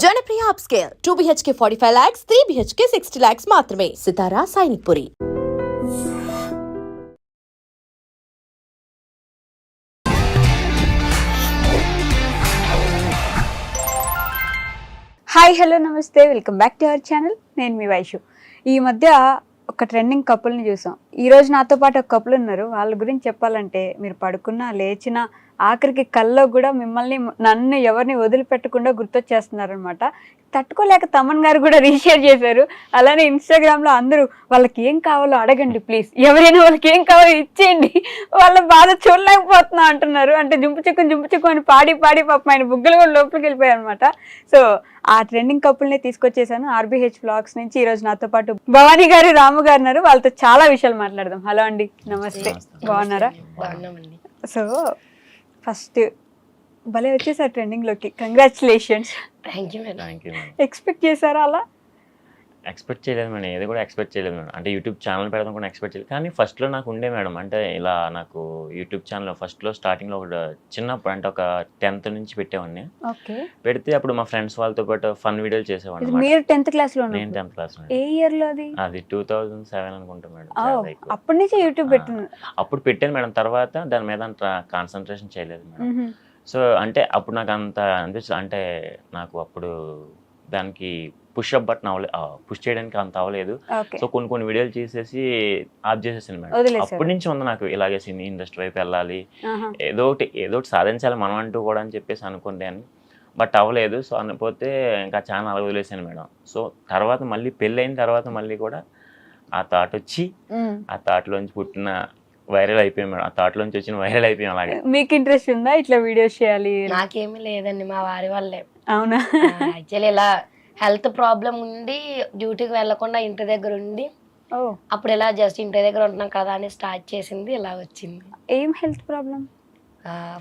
Janapriya upscale 2 BHK 45 lakhs, 3 BHK 60 lakhs మాత్రమే. సితారా Sainikpuri. Hi hello నమస్తే, welcome back to our channel. నేను మీ వైషు. ఈ మధ్య ఒక ట్రెండింగ్ కపుల్ని చూసాం. ఈరోజు నాతో పాటు ఒక కపుల్ ఉన్నారు. వాళ్ళ గురించి చెప్పాలంటే మీరు పడుకున్నా లేచినా ఆఖరికి కల్లో కూడా మిమ్మల్ని నన్ను ఎవరిని వదిలిపెట్టకుండా గుర్తొచ్చేస్తున్నారనమాట. తట్టుకోలేక తమన్ గారు కూడా రీషేర్ చేశారు. అలానే ఇన్స్టాగ్రామ్లో అందరూ వాళ్ళకి ఏం కావాలో అడగండి ప్లీజ్, ఎవరైనా వాళ్ళకి ఏం కావాలో ఇచ్చేయండి, వాళ్ళ బాధ చూడలేకపోతున్నా అంటున్నారు. అంటే జుంపు చిక్కు అని పాడి పాపం ఆయన బుగ్గలు కూడా లోపలికి వెళ్ళిపోయారు అనమాట. సో ఆ ట్రెండింగ్ కపుల్ని తీసుకొచ్చేసాను RBH వ్లాగ్స్ నుంచి. ఈరోజు నాతో పాటు భవానీ గారు, రాము గారు ఉన్నారు. వాళ్ళతో చాలా విషయాలు మాట్లాడదాం. హలో అండి, నమస్తే, బాగున్నారా? సో ఫస్ట్ భలే వచ్చేసారు ట్రెండింగ్లోకి, కంగ్రాచులేషన్స్. ఎక్స్పెక్ట్ చేశారా అలా? ఎక్స్పెక్ట్ చేయలేదు మేడం, ఏది కూడా ఎక్స్పెక్ట్ చేయలేదు మేడం. అంటే యూట్యూబ్ ఛానల్ పెడదాం కూడా ఎక్స్పెక్ట్ చేయలేదు. కానీ ఫస్ట్లో నాకు ఉండే మేడం, అంటే ఇలా నాకు యూట్యూబ్ ఛానల్ ఫస్ట్లో స్టార్టింగ్లో ఒక చిన్నప్పుడు అంటే ఒక 10th నుంచి పెట్టేవాడిని. పెడితే అప్పుడు మా ఫ్రెండ్స్ వాళ్ళతో పాటు ఫన్ వీడియోలు చేసేవాడిని. మీరు 10th క్లాస్లో? నేను 10th క్లాస్. ఏ ఇయర్లో అది? అది 2007 అనుకుంటా మేడం. అప్పటి నుంచి యూట్యూబ్ పెట్టాను. అప్పుడు పెట్టాను మేడం, తర్వాత దాని మీద అంత కాన్సన్ట్రేషన్ చేయలేదు మేడం. సో అంటే అప్పుడు నాకు అంత అనిపిస్తుంది, అంటే నాకు అప్పుడు దానికి పుష్అప్ బటన్ పుష్ చేయడానికి అంత అవ్వలేదు. సో కొన్ని వీడియోలు చేసేసి ఆఫ్ చేసేసాను మేడం. అప్పటి నుంచి ఉంది నాకు ఇలాగే సినీ ఇండస్ట్రీ వైపు వెళ్ళాలి, ఏదో ఒకటి సాధించాలి మనం అంటూ కూడా అని చెప్పేసి అనుకుంటాను. బట్ అవ్వలేదు. సో అనిపోతే ఇంకా ఛానల్ అలా వదిలేసాను మేడం. సో తర్వాత మళ్ళీ పెళ్ళి అయిన తర్వాత మళ్ళీ కూడా ఆ థాట్ వచ్చి ఆ థాట్లోంచి పుట్టిన వైరల్ అయిపోయాం మేడం. ఆ థాట్లోంచి వచ్చిన వైరల్ అయిపోయాం. అలాగే మీకు ఇంట్రెస్ట్ ఉందా ఇట్లా వీడియోస్ చేయాలి? నాకేమీ లేదండి, మా వారి వాళ్ళే. అవునా? యాక్చువల్లీ ఇలా హెల్త్ ప్రాబ్లం ఉండి డ్యూటీకి వెళ్లకుండా ఇంటి దగ్గర ఉండి అప్పుడు ఇలా జస్ట్ ఇంటి దగ్గర ఉంటున్నాం కదా అని స్టార్ట్ చేసింది. ఇలా వచ్చింది. ఏం హెల్త్ ప్రాబ్లం?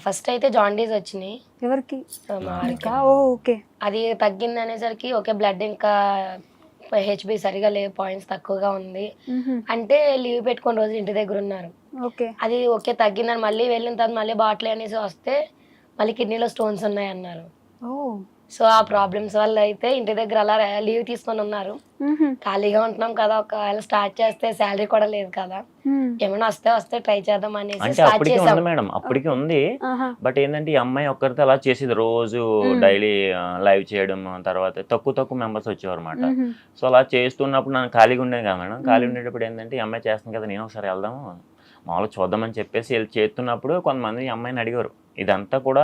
ఫస్ట్ అయితే జాండీస్ వచ్చినాయి. ఎవరికి? మా వారికి. ఓకే. అది తగ్గింది అనేసరికి ఓకే, బ్లడ్ ఇంకా HB సరిగా లేవు, పాయింట్స్ తక్కువగా ఉంది అంటే లీవ్ పెట్టుకుని రోజు ఇంటి దగ్గర ఉన్నారు. అది ఓకే తగ్గిందని మళ్ళీ వెళ్ళిన తర్వాత మళ్ళీ బాటిల్ అనేసి వస్తే మళ్ళీ కిడ్నీలో స్టోన్స్ ఉన్నాయి అన్నారు. సో ఆ ప్రాబ్లమ్స్ వల్ల అయితే ఇంటి దగ్గర అలా లీవ్ తీసుకొని ఉన్నారు. ఖాళీగా ఉంటున్నాం కదా, ఒకవేళ స్టార్ట్ చేస్తే శాలరీ కూడా లేదు కదా, ఏమైనా వస్తే ట్రై చేద్దాం అనేసి స్టార్ట్ చేసాం మేడం. అప్పటికి ఉంది. బట్ ఏంటంటే ఈ అమ్మాయి ఒక్కరితో అలా చేసేది, రోజు డైలీ లైవ్ చేయడం, తర్వాత తక్కువ మెంబర్స్ వచ్చేవారు అనమాట. సో అలా చేస్తున్నప్పుడు నాకు ఖాళీగా ఉండేది కదా మేడం. ఖాళీ ఉండేటప్పుడు ఏంటంటే ఈ అమ్మాయి చేస్తుంది కదా, నేను ఒకసారి వెళ్దాము మామూలుగా చూద్దామని చెప్పేసి వెళ్ళి చేస్తున్నప్పుడు కొంతమంది ఈ అమ్మాయిని అడిగారు. ఇదంతా కూడా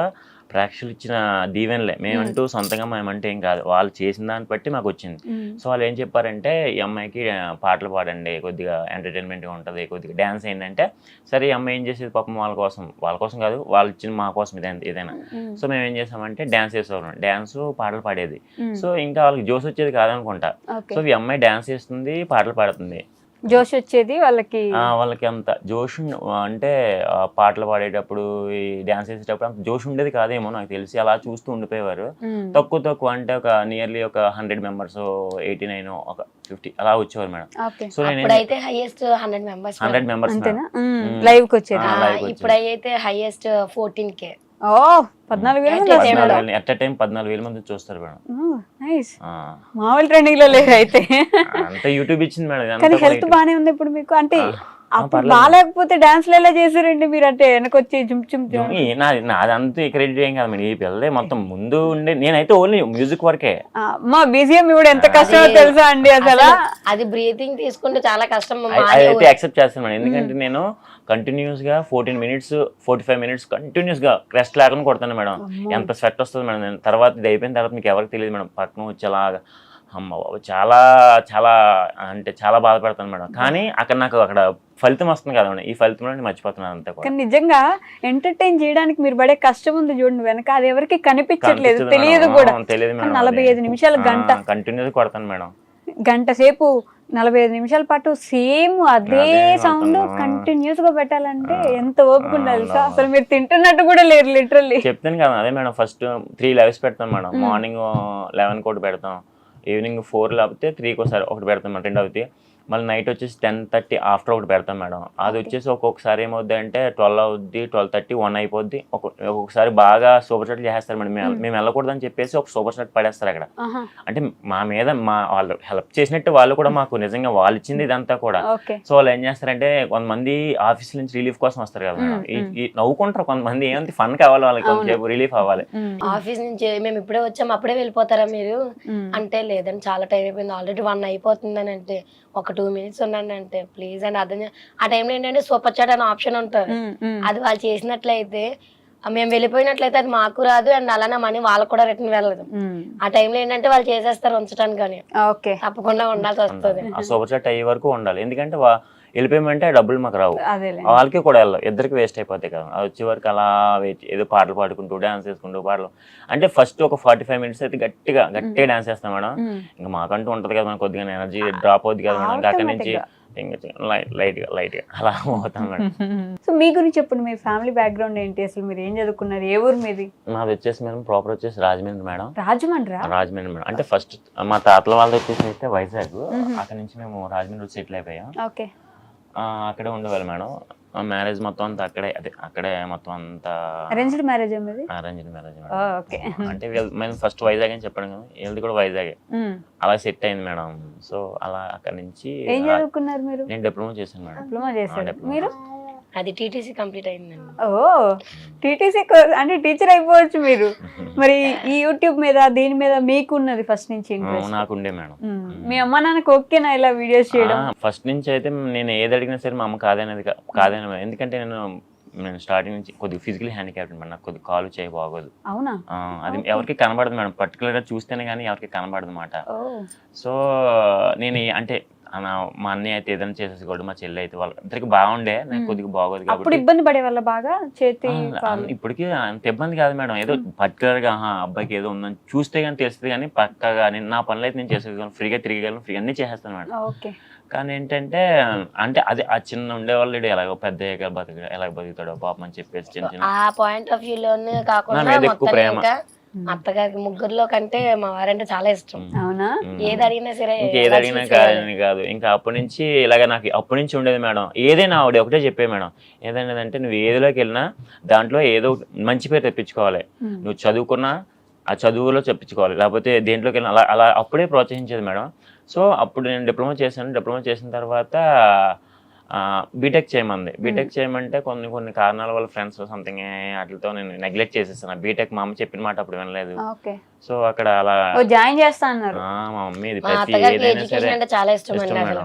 ప్రేక్షకులు ఇచ్చిన దీవెనలే, మేమంటూ సొంతంగా మేమంటే ఏం కాదు, వాళ్ళు చేసిన దాన్ని బట్టి మాకు వచ్చింది. సో వాళ్ళు ఏం చెప్పారంటే ఈ అమ్మాయికి పాటలు పాడండి, కొద్దిగా ఎంటర్టైన్మెంట్గా ఉంటుంది, కొద్దిగా డ్యాన్స్ ఏంటంటే సరే. ఈ అమ్మాయి ఏం చేసేది పాపం వాళ్ళ కోసం కాదు, వాళ్ళు ఇచ్చిన మా కోసం ఏదైనా. సో మేము ఏం చేసామంటే డ్యాన్స్ చేసేవాళ్ళం, డ్యాన్స్ పాటలు పాడేది. సో ఇంకా వాళ్ళకి జోష్ వచ్చేది కాదనుకుంటా. సో ఈ అమ్మాయి డ్యాన్స్ చేస్తుంది, పాటలు పాడుతుంది, జోష్ వచ్చేది వాళ్ళకి. అంత జోష్ అంటే పాటలు పాడేటప్పుడు ఈ డ్యాన్స్ చేసేటప్పుడు అంత జోష్ ఉండేది కాదేమో నాకు తెలిసి. అలా చూస్తూ ఉండిపోయేవారు. తక్కువ అంటే ఒక నియర్లీ ఒక 100 మెంబర్స్, 89 ఒక 50 అలా వచ్చేవారు మేడం. సో నేనైతే హైయెస్ట్ 100 మెంబర్స్ లైవ్ కి వచ్చేది. ఇప్పుడు అయితే హైయెస్ట్ 14K. 14,000 ఎట్ టైం 14,000 మంది చూస్తారు మేడం. మామూలు ట్రెండింగ్ లో లేదు అయితే. అంతా యూట్యూబ్ ఇచ్చింది మేడం. కానీ హెల్త్ బానే ఉంది ఇప్పుడు మీకు? అంటే అప్పుడు బాగాలేకపోతే డాన్స్లు ఎలా చేశారండి మీరు? అంటే వెనకొచ్చి నాదంతా క్రెడిట్ ఏం కాదు మేడం. ఈ పిల్లలే మొత్తం ముందు ఉండే, నేనైతే ఓన్లీ మ్యూజిక్ వరకే. మా BGM కూడా ఎంత కష్టమో తెలుసా అండి అసలు. అది బ్రీతింగ్ తీసుకుంటే చాలా కష్టం. అయితే యాక్సెప్ట్ చేస్తాను మేడం, ఎందుకంటే నేను కంటిన్యూస్ గా 14 minutes 45 minutes కంటిన్యూస్ గా రెస్ట్ లేకుండా కొడతాను మేడం. ఎంత స్వెట్ వస్తుంది మేడం. తర్వాత ఇది అయిపోయిన తర్వాత మీకు ఎవరికి తెలియదు మేడం, పక్కన వచ్చేలాగా అమ్మ చాలా చాలా అంటే చాలా బాధపడతాను మేడం. కానీ అక్కడ ఫలితం వస్తుంది కదా మేడం, ఈ ఫలితంలో నేను మర్చిపోతున్నాను అంతా కూడా. నిజంగా ఎంటర్టైన్ చేయడానికి మీరు పడే కష్టం ఉంది చూడండి వెనక, అది ఎవరికి కనిపించట్లేదు, తెలియదు కూడా. తెలియదు మేడం. 45 నిమిషాలు, గంట కంటిన్యూస్ కొడతాను మేడం. గంట సేపు 45 నిమిషాల పాటు సేమ్ అదే సౌండ్ కంటిన్యూస్ గా పెట్టాలంటే ఎంత ఓపిక ఉండాలి సార్. అసలు మీరు తింటున్నట్టు కూడా లేరు లిటరల్లీ. చెప్తాను కదా, అదే మేడం. ఫస్ట్ 3 lives పెడతాం మేడం. మార్నింగ్ 11 ఒకటి పెడతాం, ఈవినింగ్ 4 లేకపోతే 3 ఒకటి పెడతాం మేడం. రెండవది మళ్ళీ నైట్ వచ్చేసి 10:30 ఆఫ్టర్ ఒకటి పెడతాం మేడం. అది వచ్చేసి ఒక్కొక్కసారి ఏమవుద్ది అంటే 12 అవుద్ది, 12:30, 1 అయిపోద్ది. ఒక్కొక్కసారి బాగా సూపర్ సెట్ చేసేస్తారు మేడం. మేము వెళ్ళకూడదని చెప్పేసి ఒక సూపర్ సెట్ పడేస్తారు అక్కడ. అంటే మా మీద వాళ్ళు హెల్ప్ చేసినట్టు వాళ్ళు కూడా మాకు నిజంగా వాళ్ళు ఇచ్చింది ఇదంతా కూడా. సో వాళ్ళు ఏం చేస్తారంటే కొంతమంది ఆఫీస్ నుంచి రిలీఫ్ కోసం వస్తారు కదా మేడం, నవ్వుకుంటారు కొంతమంది, ఏమంటే ఫన్ కావాలి వాళ్ళకి, కొంచెంసేపు రిలీఫ్ అవ్వాలి. ఆఫీస్ నుంచి మేము ఇప్పుడే వచ్చాము అప్పుడే వెళ్ళిపోతారా మీరు అంటే, లేదండి చాలా టైం అయిపోయింది, ఆల్రెడీ 1 అయిపోతుందని. అంటే ఒక 2 minutes ఉండండి అంటే, ప్లీజ్ అని అర్థం. ఆ టైంలో ఏంటంటే సూపర్ చాట్ అనే ఆప్షన్ ఉంటుంది, అది వాళ్ళు చేసినట్లయితే మేము వెళ్ళిపోయినట్లయితే అది మాకు రాదు, అండ్ అలానే మనీ వాళ్ళకు కూడా రిటర్న్ వెళ్ళదు. ఆ టైంలో ఏంటంటే వాళ్ళు చేసేస్తారు ఉంచడానికి, కానీ తప్పకుండా ఉండాల్సి వస్తుంది. ఆ సూపర్ చాట్ అయ్యే వరకు ఉండాలి, ఎందుకంటే వెళ్ళిపోయామంటే డబ్బులు మాకు రావు, వాళ్ళకి కూడా వెళ్ళవు, ఇద్దరికి వేస్ట్ అయిపోతాయి కదా. అది వచ్చే వరకు అలా ఏదో పాటలు పాడుకుంటూ డాన్స్ చేసుకుంటూ పాటలు అంటే ఫస్ట్ ఒక 45 minutes అయితే గట్టిగా డాన్స్ చేస్తాం మేడం. ఇంకా మాకంటూ ఉంటది కదా, మనకు కొద్దిగా ఎనర్జీ డ్రాప్ అవుతుంది కదా మేడం. అక్కడి నుంచి లైట్ గా అలా పోతాం మేడం. సో మీ గురించి చెప్పండి, మీ ఫ్యామిలీ బ్యాక్గ్రౌండ్ ఏంటి, అసలు మీరు ఏం చదువుకున్నారు, ఏ ఊరు మీది? మాది వచ్చేసి మేడం ప్రాపర్ వచ్చేసి రాజమండ్రి మేడం. రాజమండ్రి మేడం. అంటే ఫస్ట్ మా తాతల వాళ్ళది వచ్చేసి అయితే వైజాగ్, అక్కడ నుంచి మేము రాజమండ్రి సెటిల్ అయిపోయాం. అక్కడే ఉండేవాళ్ళు మేడం. మ్యారేజ్ మొత్తం అంతా అక్కడే మొత్తం అంతా అరేంజ్డ్ మ్యారేజ్ అంటే మేము ఫస్ట్ వైజాగ్ అని చెప్పాను కదా, వీళ్ళది కూడా వైజాగ్, అలా సెట్ అయింది మేడం. సో అలా అక్కడ నుంచి ఏం చదువుకున్నారు మీరు? నేను డిప్లొమా చేశాను మేడం. డిప్లొమా చేశారు మీరు? అది టీటీసీ కంప్లీట్ అయిందండి. టీటీసీ అంటే టీచర్ అయిపోవచ్చు మీరు. మరి ఈ యూట్యూబ్ మీద దీని మీద మీకు ఉన్నది ఫస్ట్ నుంచి ఇంట్రెస్ట్? నాకుండే మేడం. మీ అమ్మ నాన్నకి ఓకేనా ఇలా వీడియోస్ చేయడం? ఫస్ట్ నుంచి అయితే నేను ఏది అడిగినా సరే మా అమ్మ కాదనేది, ఎందుకంటే నేను స్టార్టింగ్ నుంచి కొద్దిగా ఫిజికలీ హ్యాండిక్యాప్డ్ మేడం, నాకు కొద్దిగా కాలు చేయి బాగోదు. అవునా? అది ఎవరికి కనబడదు మేడం, పర్టికులర్ గా చూస్తేనే కానీ ఎవరికి కనబడదు అన్నమాట. సో నేను అంటే మా అన్నయ్య అయితే ఏదైనా చేసేసుకోవడం, మా చెల్లి అయితే వాళ్ళకి బాగుండే, నాకు కొద్దిగా బాగోదు కాబట్టి ఇబ్బంది పడే వాళ్ళ బాగా చేతి. ఇప్పటికీ అంత ఇబ్బంది కాదు మేడం, ఏదో పర్టికులర్ గా అబ్బాయికి ఏదో ఉందని చూస్తే కానీ తెలుస్తుంది, కానీ పక్కగా నా పనులు అయితే నేను చేసేసుకోగలను, ఫ్రీగా తిరిగలను, ఫ్రీగా అన్ని చేసేస్తాను మేడం. కానీ ఏంటంటే అంటే అది ఆ చిన్న ఉండేవాళ్ళు ఎలాగో పెద్ద ఎలాగ బతుకుతాడో పాపం అని చెప్పేసి చిన్న చిన్న ఆ పాయింట్ ఆఫ్ వ్యూ లోనే కాకుండా ఎక్కువ ప్రేమ. అత్తగారికి ముగ్గురులో కంటే మా వారంటే చాలా ఇష్టం. ఏది అడిగినా సరే, ఏది అడిగినా కాదని కాదు, ఇంకా అప్పటి నుంచి ఇలాగ నాకు అప్పటి నుంచి ఉండేది మేడం. ఏదైనా ఆవిడ ఒకటే చెప్పే మేడం, ఏదైనా నువ్వు ఏదిలోకి వెళ్ళినా దాంట్లో ఏదో మంచి పేరు తెప్పించుకోవాలి, నువ్వు చదువుకున్నా ఆ చదువులో చెప్పించుకోవాలి, లేకపోతే దేంట్లోకి వెళ్ళినా అలా అలా అప్పుడే ప్రోత్సహించేది మేడం. సో అప్పుడు నేను డిప్లొమా చేశాను. డిప్లొమా చేసిన తర్వాత బీటెక్ చేయమంది. బీటెక్ చేయమంటే కొన్ని కారణాల వల్ల ఫ్రెండ్స్ సంథింగ్ వాటితో నేను నెగ్లెక్ట్ చేసేసాను బీటెక్. మా అమ్మ చెప్పిన మాట అప్పుడు వినలేదు. సో అక్కడ అలా జాయిన్ చేస్తా అన్నారు. మా మమ్మీ ఎడ్యుకేషన్ అంటే చాలా ఇష్టం అండి.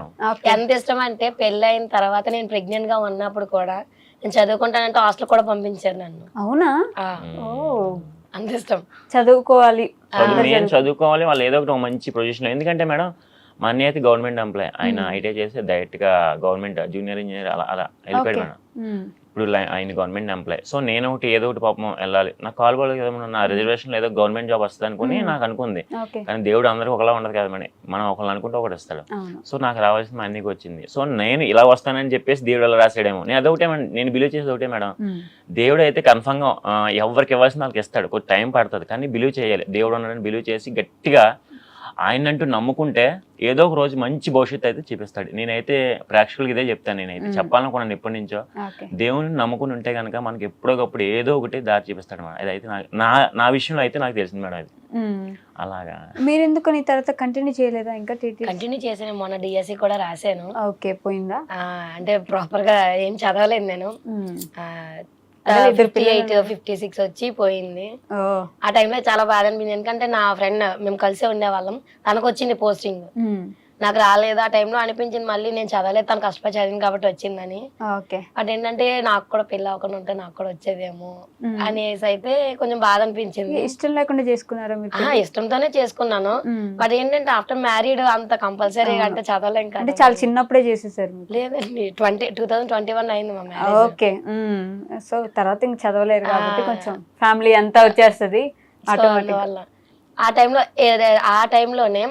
ఎంత ఇష్టం అంటే పెళ్లి అయిన తర్వాత నేను ప్రెగ్నెంట్ గా ఉన్నప్పుడు కూడా నేను చదువుకుంటానంటే హాస్టల్ కూడా పంపించారు నన్ను. అవునా? అంత ఇష్టం. చదువుకోవాలి, నేను చదువుకోవాలి, వాళ్ళు ఏదో ఒకటి మంచి పొజిషన్. ఎందుకంటే మేడం మా అన్నయ్య అయితే గవర్నమెంట్ ఎంప్లాయ్, ఆయన ఐటీఐ చేసి డైరెక్ట్ గా గవర్నమెంట్ జూనియర్ ఇంజనీర్ అలా వెళ్ళిపోయాడు మేడం. ఇప్పుడు ఆయన గవర్నమెంట్ ఎంప్లాయ్. సో నేను ఒకటి ఏదో ఒకటి పాపం వెళ్ళాలి, నాకు కాల్ కూడా కదా, నా రిజర్వేషన్ ఏదో గవర్నమెంట్ జాబ్ వస్తుంది అనుకుని నాకు అనుకుంది. కానీ దేవుడు అందరికి ఒకలా ఉండదు కదా మేడం, మనం ఒకళ్ళు అనుకుంటే ఒకటి వస్తాడు. సో నాకు రావాల్సిన మా అన్నయ్యకి వచ్చింది. సో నేను ఇలా వస్తానని చెప్పేసి దేవుడు అలా రాసాడేమో. నేను అదొకటే నేను బిలీవ్ చేసేది ఒకటే మేడం, దేవుడు అయితే కన్ఫర్మ్ గా ఎవరికి ఇవ్వాల్సిన వాళ్ళకి ఇస్తాడు, కొంచెం టైం పడుతుంది, కానీ బిలీవ్ చేయాలి. దేవుడు ఉన్నాడని బిలీవ్ చేసి గట్టిగా ఆయన అంటూ నమ్ముకుంటే ఏదో ఒక రోజు మంచి భవిష్యత్తు అయితే చూపిస్తాడు. నేనైతే ప్రేక్షకులకి ఇదే చెప్తాను, నేనైతే చెప్పాలనుకున్నాను ఎప్పటి నుంచో, దేవుని నమ్ముకుని ఉంటే కనుక మనకి ఎప్పుడోకప్పుడు ఏదో ఒకటి దారి చూపిస్తాడు మేడం. అదైతే నా విషయంలో అయితే నాకు తెలిసింది మేడం అది. అలాగా మీరు ఎందుకు తర్వాత కంటిన్యూ చేయలేదా? ఇంకా కంటిన్యూ చేశాను, మొన్న డిఎస్సి కూడా రాశాను. ఓకే, పోయిందా? అంటే ప్రాపర్ గా ఏం చదవలేదు నేను. 58, 56 వచ్చి పోయింది. ఆ టైంలో చాలా బాధ అనిపించింది, ఎందుకంటే నా ఫ్రెండ్ మేము కలిసే ఉండేవాళ్ళం, తనకు వచ్చింది పోస్టింగ్, నాకు రాలేదు. ఆ టైంలో అనిపించింది మళ్ళీ నేను చదవలేదు, తను కష్టపడి చదివింది కాబట్టి వచ్చిందని. బట్ ఏంటంటే నాకు కూడా పెళ్ళి అవ్వకుండా ఉంటే నాకు కూడా వచ్చేదేమో అనేసి అయితే కొంచెం బాధ అనిపించింది. ఇష్టం లేకుండా చేసుకున్నారా? ఇష్టంతోనే చేసుకున్నాను. బట్ ఏంటంటే ఆఫ్టర్ మ్యారీడ్ అంత కంపల్సరీ అంటే చదవలేం కదా. అంటే చాలా చిన్నప్పుడే చేసేసారు? లేదండి, 2021 అయింది మా మ్యారేజ్. ఓకే. సో తర్వాత ఇంక చదవలేరు కాబట్టి కొంచెం ఫ్యామిలీ అంతా వచ్చేస్తుంది ఆ టైంలోనే.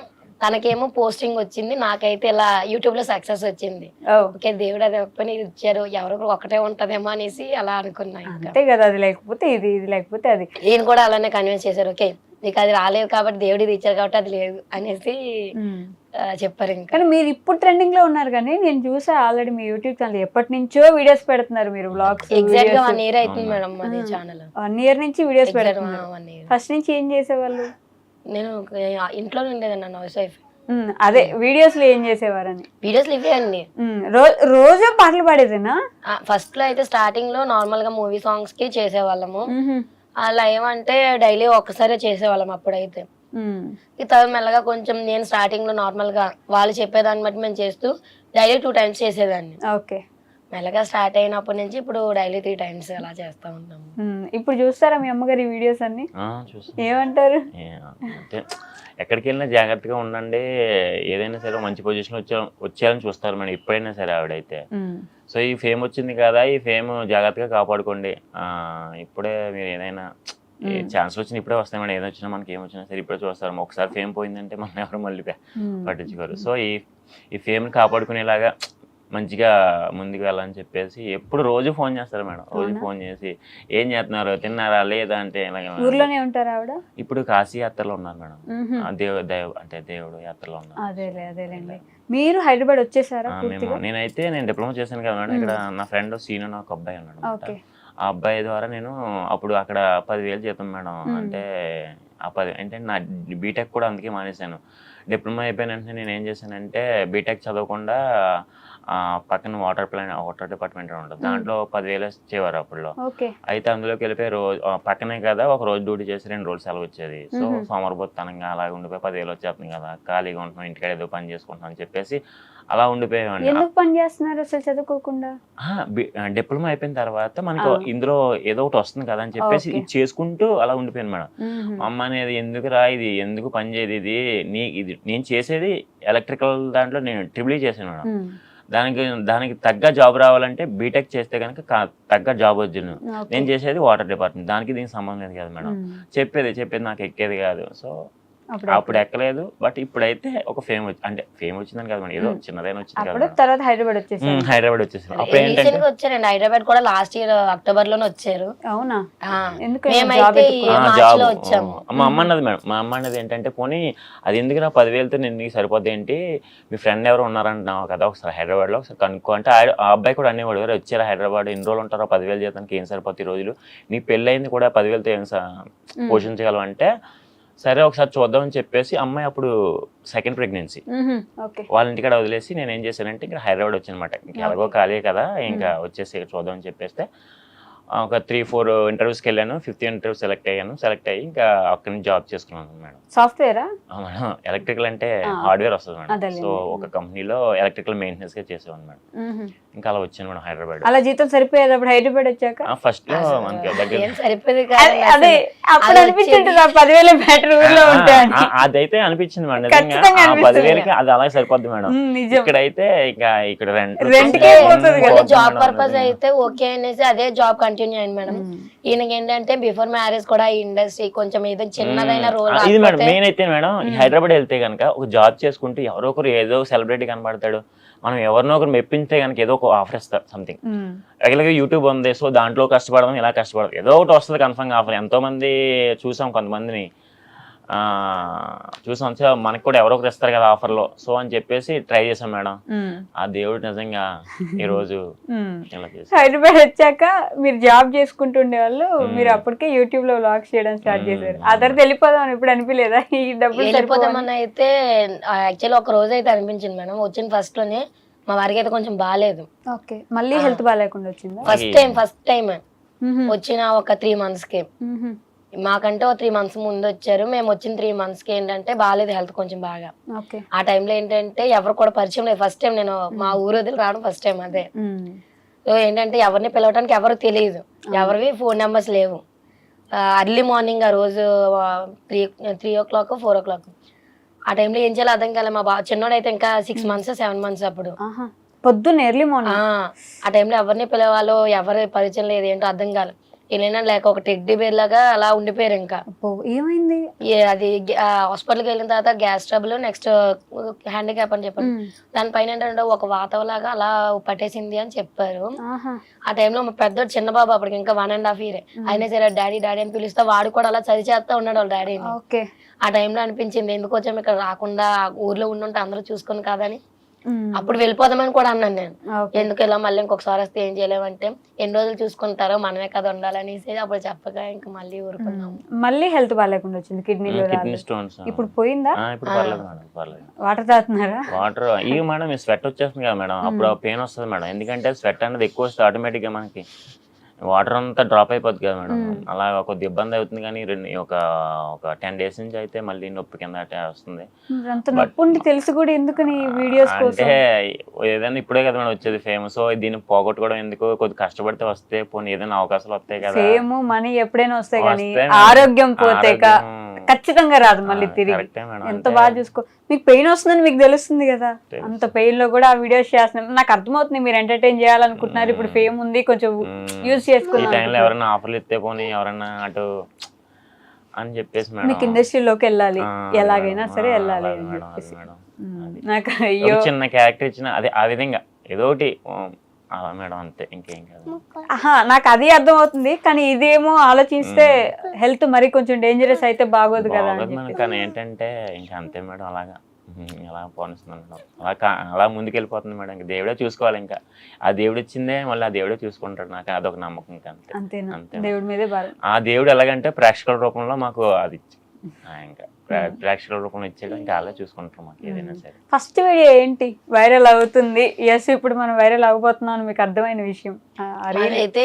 తనకేమో పోస్టింగ్ వచ్చింది, నాకైతే ఇలా యూట్యూబ్ లో సక్సెస్ వచ్చింది. ఓకే, దేవుడు అది పని ఇచ్చారు, ఎవరొకరు ఒకటే ఉంటదేమో అనేసి అలా అనుకున్నా. అంతే కదా, అది లేకపోతే ఇది, ఇది లేకపోతే అది. నేను కూడా అలానే కన్విన్స్ చేశారు, ఓకే నీకు అది రాలేదు కాబట్టి దేవుడు ఇది ఇచ్చారు కాబట్టి అది లేదు అనేసి చెప్పారు ఇంకా. కానీ మీరు ఇప్పుడు ట్రెండింగ్ లో ఉన్నారు, కానీ నేను చూసా ఆల్రెడీ మీ యూట్యూబ్ ఛానల్ ఎప్పటి నుంచో వీడియోస్ పెడుతున్నారు మీరు, వ్లాగ్స్. ఎగ్జాక్ట్ గా 1 year అవుతుంది మేడం అది ఛానల్. 1 year నుంచి వీడియోస్ పెడుతున్నారు. 1 year. ఫస్ట్ నుంచి ఏం చేసేవాళ్ళు? నేను ఇంట్లోనే ఉండేదండి, నా హౌస్ వైఫ్. అదే వీడియోస్ లో ఏం చేసేవారని. వీడియోస్ ఇవే అండి. రోజు పాటలు పాడేదేనా? ఫస్ట్ లో అయితే స్టార్టింగ్ లో నార్మల్ గా మూవీ సాంగ్స్ కి చేసేవాళ్ళము. అలా ఏమంటే డైలీ ఒక్కసారి చేసేవాళ్ళం అప్పుడైతే. ఈ తర్వాత మెల్లగా కొంచెం నేను స్టార్టింగ్ లో నార్మల్ గా వాళ్ళు చెప్పేదాన్ని బట్టి మేము చేస్తూ డైలీ 2 times చేసేదాన్ని. ఓకే. మెల్లగా స్టార్ట్ అయినప్పటి నుంచి ఇప్పుడు డైలీ 3 times అలా చేస్తా ఉంటాము. ఇప్పుడు చూస్తారా మీ అమ్మగారి వీడియోస్ అన్ని? చూస్తాం. ఏమంటారు? అంటే ఎక్కడికి వెళ్ళినా జాగ్రత్తగా ఉండండి, ఏదైనా సరే మంచి పొజిషన్ వచ్చేయాలని చూస్తారు మేడం ఎప్పుడైనా సరే ఆవిడైతే. సో ఈ ఫేమ్ వచ్చింది కదా, ఈ ఫేమ్ జాగ్రత్తగా కాపాడుకోండి. ఇప్పుడే మీరు ఏదైనా ఛాన్స్ వచ్చిన ఇప్పుడే వస్తాయి మేడం, ఏదో వచ్చినా మనకి ఏమొచ్చినా సరే ఇప్పుడే చూస్తారు. ఒకసారి ఫేమ్ పోయిందంటే మనం ఎవరు మళ్ళీ పట్టించుకోరు. సో ఈ ఫేమ్ని కాపాడుకునేలాగా మంచిగా ముందుకు వెళ్ళాలని చెప్పేసి ఎప్పుడు రోజు ఫోన్ చేస్తారు మేడం. రోజు ఫోన్ చేసి ఏం చేస్తున్నారు, తిన్నారా లేదా అంటే ఊర్లోనే ఉంటారు ఆవిడ. ఇప్పుడు కాశీ యాత్రలో ఉన్నారు మేడం, అంటే దేవుడు యాత్రలో ఉన్నారు. అదేలేండి. మీరు హైదరాబాద్ వచ్చేసారా? నేను డిప్లొమా చేశాను కదా మేడం. ఇక్కడ నా ఫ్రెండ్ సీను ఒక అబ్బాయి ఉన్నాడు. ఆ అబ్బాయి ద్వారా నేను అప్పుడు అక్కడ 10,000 జీతం మేడం. అంటే ఆ 10 అంటే నా బీటెక్ కూడా అందుకే మానేశాను. డిప్లొమా అయిపోయిన వెంటనే నేను ఏం చేశానంటే బీటెక్ చదవకుండా పక్కన వాటర్ డిపార్ట్మెంట్ ఉంటుంది, దాంట్లో 10,000 ఇచ్చేవారు అప్పుడులో. అయితే అందులోకి వెళ్ళిపోయి రోజు పక్కనే కదా, ఒక రోజు డ్యూటీ చేసి 2 రోజులు సెలవు వచ్చేది. సో సోమరబోత్తనంగా అలాగే ఉండిపోయి 10,000 వచ్చేస్తుంది కదా, ఖాళీగా ఉంటున్నాం ఇంటికాడ ఏదో పని చేసుకుంటున్నాం అని చెప్పేసి అలా ఉండిపోయామండి. ఎందుకు పని చేస్తున్నారు అసలు చదువుకోకుండా? డిప్లొమా అయిపోయిన తర్వాత మనకు ఇందులో ఏదో ఒకటి వస్తుంది కదా అని చెప్పేసి ఇది చేసుకుంటూ అలా ఉండిపోయాను మేడం. అమ్మ అనేది ఎందుకు రా, ఇది ఎందుకు పని చేయదు, ఇది నేను చేసేది ఎలక్ట్రికల్ దాంట్లో నేను ట్రిపుల్ చేశాను మేడం. దానికి తగ్గ జాబ్ రావాలంటే బీటెక్ చేస్తే కనుక తగ్గ జాబ్ వచ్చింది. నేను చేసేది వాటర్ డిపార్ట్మెంట్, దీనికి సంబంధం లేదు కదా మేడం. చెప్పేది నాకు ఎక్కేది కాదు. సో అప్పుడు ఎక్కలేదు. బట్ ఇప్పుడైతే ఒక ఫేమ్ వచ్చిందని కదా మేడం, ఏదో చిన్నదైనా వచ్చింది కదా. తర్వాత హైదరాబాద్ వచ్చేసాను. అప్పుడు ఏంటంటే వచ్చారండి హైదరాబాద్ కూడా, లాస్ట్ ఇయర్ అక్టోబర్ లోనే వచ్చారు. అవునా? మేమైతే మార్చ్ లో వచ్చాము. మా అమ్మ అన్నది మేడం, మా అమ్మ అన్నది ఏంటంటే పోనీ అది ఎందుకు 10,000తో నీకు సరిపోద్ది ఏంటి, మీ ఫ్రెండ్ ఎవరు ఉన్నారంటున్నావు కదా, ఒకసారి హైదరాబాద్ లో ఒకసారి కనుక్కో అంటే ఆ అబ్బాయి కూడా అనేవాడు, ఎవరు వచ్చారా హైదరాబాద్, ఎన్ని రోజులు ఉంటారో 10,000 జీతానికి ఏం సరిపోతాయి రోజులు, నీ పెళ్ళి అయింది కూడా 10,000తో ఏం పోషించగలవు అంటే సరే ఒకసారి చూద్దామని చెప్పేసి అమ్మాయి అప్పుడు 2nd ప్రెగ్నెన్సీ వాళ్ళ ఇంటికాడ వదిలేసి నేను ఏం చేశానంటే ఇక్కడ హైదరాబాద్ వచ్చానమాట. ఇంకా ఎలాగో ఖాళీ కదా, ఇంకా వచ్చేసి చూద్దామని చెప్పేస్తే ఒక 3-4 ఇంటర్వ్యూస్కి వెళ్ళాను. 5th ఇంటర్వ్యూ సెలెక్ట్ అయ్యి ఇంకా అక్కడి నుంచి జాబ్ చేసుకున్నాను మేడం. సాఫ్ట్వేరా మేడం? ఎలక్ట్రికల్ అంటే హార్డ్వేర్ వస్తుంది మేడం. సో ఒక కంపెనీలో ఎలక్ట్రికల్ మెయింటెనెన్స్ గా చేసేవాను మేడం. ఇంకా అలా వచ్చాను మేడం హైదరాబాద్. అలా జీతం సరిపోయేది అప్పుడు హైదరాబాద్ వచ్చాక? ఫస్ట్ లో మనకి అదైతే అనిపించింది మేడం, నిజంగా 10,000కి అది అలాగే సరిపోద్ది మేడం. ఇక్కడైతే ఇంకా ఇక్కడ జాబ్ పర్పస్ అయితే ఓకే అనేసి అదే జాబ్ కంటిన్యూ అయింది మేడం. ఈయనకి ఏంటంటే బిఫోర్ మ్యారేజ్ కూడా ఈ ఇండస్ట్రీ కొంచెం ఏదో చిన్నదైన రోల్. ఇది మేడం మెయిన్ అయితే మేడం, హైదరాబాద్ వెళ్తే కనుక ఒక జాబ్ చేసుకుంటూ ఎవరో ఒకరు ఏదో సెలబ్రిటీ కనబడతాడు, మనం ఎవరినో ఒకరు మెప్పించే కనుక ఏదో ఒక ఆఫర్ ఇస్తారు సంథింగ్. రెగ్యులర్గా యూట్యూబ్ ఉంది, సో దాంట్లో కష్టపడదాం, ఇలా కష్టపడదాం, ఏదో ఒకటి వస్తుంది కన్ఫర్మ్గా ఆఫర్. ఎంతో మంది చూసాం, కొంతమందిని చూసాం, మనకి కూడా ఎవరో ఒకరు ఇస్తారు కదా ఆఫర్లో, సో అని చెప్పేసి ట్రై చేసాం మేడం. ఆ దేవుడు నిజంగా ఈ రోజు హైదరాబాద్ వచ్చాక మీరు జాబ్ చేసుకుంటుండే వాళ్ళు, మీరు అప్పటికే యూట్యూబ్ లో వ్లాగ్స్ చేయడం స్టార్ట్ చేశారు. ఆ తర్వాత వెళ్ళిపోదాం ఇప్పుడు అనిపించలేదా ఈ డబ్బులు వెళ్ళిపోదామని? అయితే యాక్చువల్లీ ఒక రోజు అయితే అనిపించింది మేడం. వచ్చిన ఫస్ట్ లోనే మా వారికి అయితే కొంచెం బాగాలేదు. ఓకే, మళ్ళీ హెల్త్ బాగాలేకుండా వచ్చింది? ఫస్ట్ టైం వచ్చిన ఒక 3 months కి. మాకంటే ఒక 3 months ముందు వచ్చారు. మేము వచ్చిన 3 months కి ఏంటంటే బాగాలేదు హెల్త్ కొంచెం బాగా. ఆ టైంలో ఏంటంటే ఎవరు కూడా పరిచయం లేదు. ఫస్ట్ టైం నేను మా ఊరు వదిలి రావడం ఫస్ట్ టైం అదే. సో ఏంటంటే ఎవరిని పిలవడానికి ఎవరు తెలియదు, ఎవరివి ఫోన్ నెంబర్స్ లేవు. అర్లీ మార్నింగ్ ఆ రోజు 3 o'clock 4 o'clock ఆ టైంలో ఏం చేయాలో అర్థం కాలే. మా చిన్నోడు అయితే ఇంకా 6 months 7 months అప్పుడు. పొద్దున్న ఎర్లీ మార్నింగ్ ఆ టైంలో ఎవరిని పిలవాలో ఎవరి పరిచయం లేదు, ఏంటో అర్థం కాలేదు. వెళ్ళినా లేక ఒక టెడ్డీ బేర్ లాగా అలా ఉండిపోయారు. ఇంకా ఏమైంది అది హాస్పిటల్కి వెళ్ళిన తర్వాత గ్యాస్ ట్రబుల్, నెక్స్ట్ హ్యాండిక్యాప్ అని చెప్పారు. దానిపైన ఏంటంటే ఒక వాతవలాగా అలా పట్టేసింది అని చెప్పారు. ఆ టైంలో మా పెద్ద చిన్న బాబు అప్పటికి ఇంకా 1.5 years. అయినా సరే డాడీ డాడీ అని పిలుస్తా వాడు కూడా అలా చదివి చేస్తా ఉన్నాడు వాళ్ళ డాడీని. ఆ టైంలో అనిపించింది ఎందుకు వచ్చాము ఇక్కడ రాకుండా ఊర్లో ఉండుంటే అందరూ చూసుకొని కాదని అప్పుడు వెళ్ళిపోదామని కూడా అన్నాను నేను. ఎందుకు ఇలా మళ్ళీ ఇంకొకసారి వస్తే ఏం చేయలేమంటే ఎన్ని రోజులు చూసుకుంటారో మనమే కదా ఉండాలనేసి అప్పుడు చెప్పగా ఇంకా మళ్ళీ ఊరుకున్నాము. మళ్ళీ హెల్త్ బాగాలేకుండా వచ్చింది, కిడ్నీ కిడ్నీ స్టోన్స్. ఇప్పుడు పోయిందా? ఇప్పుడు పర్లేదు మేడం, పర్లేదు. వాటర్ తాగుతున్నారా? వాటర్ ఇవి మేడం, ఈ స్వెట్ వచ్చేస్తుంది కదా మేడం, అప్పుడు పెయిన్ వస్తుంది మేడం. ఎందుకంటే స్వెట్ అనేది ఎక్కువ వస్తే ఆటోమేటిక్ గా మనకి వాటర్ అంతా డ్రాప్ అయిపోద్ది కదా మేడం. అలా కొద్ది ఇబ్బంది అవుతుంది. కానీ ఒక 10 days నుంచి అయితే మళ్ళీ నొప్పి కింద అటే వస్తుంది. తెలుసు కూడా ఎందుకని వీడియోస్ అంటే ఏదైనా ఇప్పుడే కదా మేడం వచ్చేది ఫేమ్. సో దీన్ని పోగొట్టుకోవడం ఎందుకు, కొద్ది కష్టపడితే వస్తే పోనీ ఏదైనా అవకాశాలు వస్తాయి కదా. ఫేమ్ మనీ ఎప్పుడైనా వస్తాయి కానీ ఆరోగ్యం పోతే ఖచ్చితంగా రాదు మళ్ళీ తిరిగి. ఎంత బాగా చూసుకో, మీకు పెయిన్ వస్తుందని మీకు తెలుస్తుంది కదా, అంత పెయిన్ లో కూడా ఆ వీడియోస్ చేస్తున్నాం. నాకు అర్థమవుతుంది మీరు ఎంటర్టైన్ చేయాలనుకుంటున్నారు, ఇప్పుడు ఫేమ్ ఉంది కొంచెం యూజ్ చేసుకున్నారు. ఎవరైనా ఆఫర్లు ఇస్తే పోనీ ఎవరైనా అటు అని చెప్పేసి మీకు ఇండస్ట్రీలోకి వెళ్ళాలి, ఎలాగైనా సరే వెళ్ళాలి అని చెప్పేసి నాకు చిన్న క్యారెక్టర్ ఇచ్చిన అదే ఆ విధంగా ఏదో ఒకటి అలా మేడం, అంతే, ఇంకేం కాదు. నాకు అది అర్థం అవుతుంది. కానీ ఇదేమో ఆలోచిస్తే హెల్త్ మరి కొంచెం డేంజరస్ అయితే బాగోదు కదా. కానీ ఏంటంటే ఇంకా అంతే మేడం, అలాగా అలా పోనిస్తున్నాను మేడం, అలా ముందుకెళ్ళిపోతుంది మేడం. ఇంకా దేవుడే చూసుకోవాలి, ఇంకా ఆ దేవుడు ఇచ్చిందే మళ్ళీ ఆ దేవుడే చూసుకుంటాడు. నాకు అదొక నమ్మకం. ఇంకా అంతే, అంతే. దేవుడి మీదే ఆ దేవుడు ఎలాగంటే ప్రేక్షకుల రూపంలో మాకు అది ఇంకా ప్రేక్షకుల రూపంలో ఇచ్చాడు, ఇంకా అలా చూసుకుంటాం మాకు ఏదైనా సరే. ఫస్ట్ వీడియో ఏంటి వైరల్ అవుతుంది? ఎస్, ఇప్పుడు మనం వైరల్ అవ్వబోతున్నాం మీకు అర్థమైన విషయం అయితే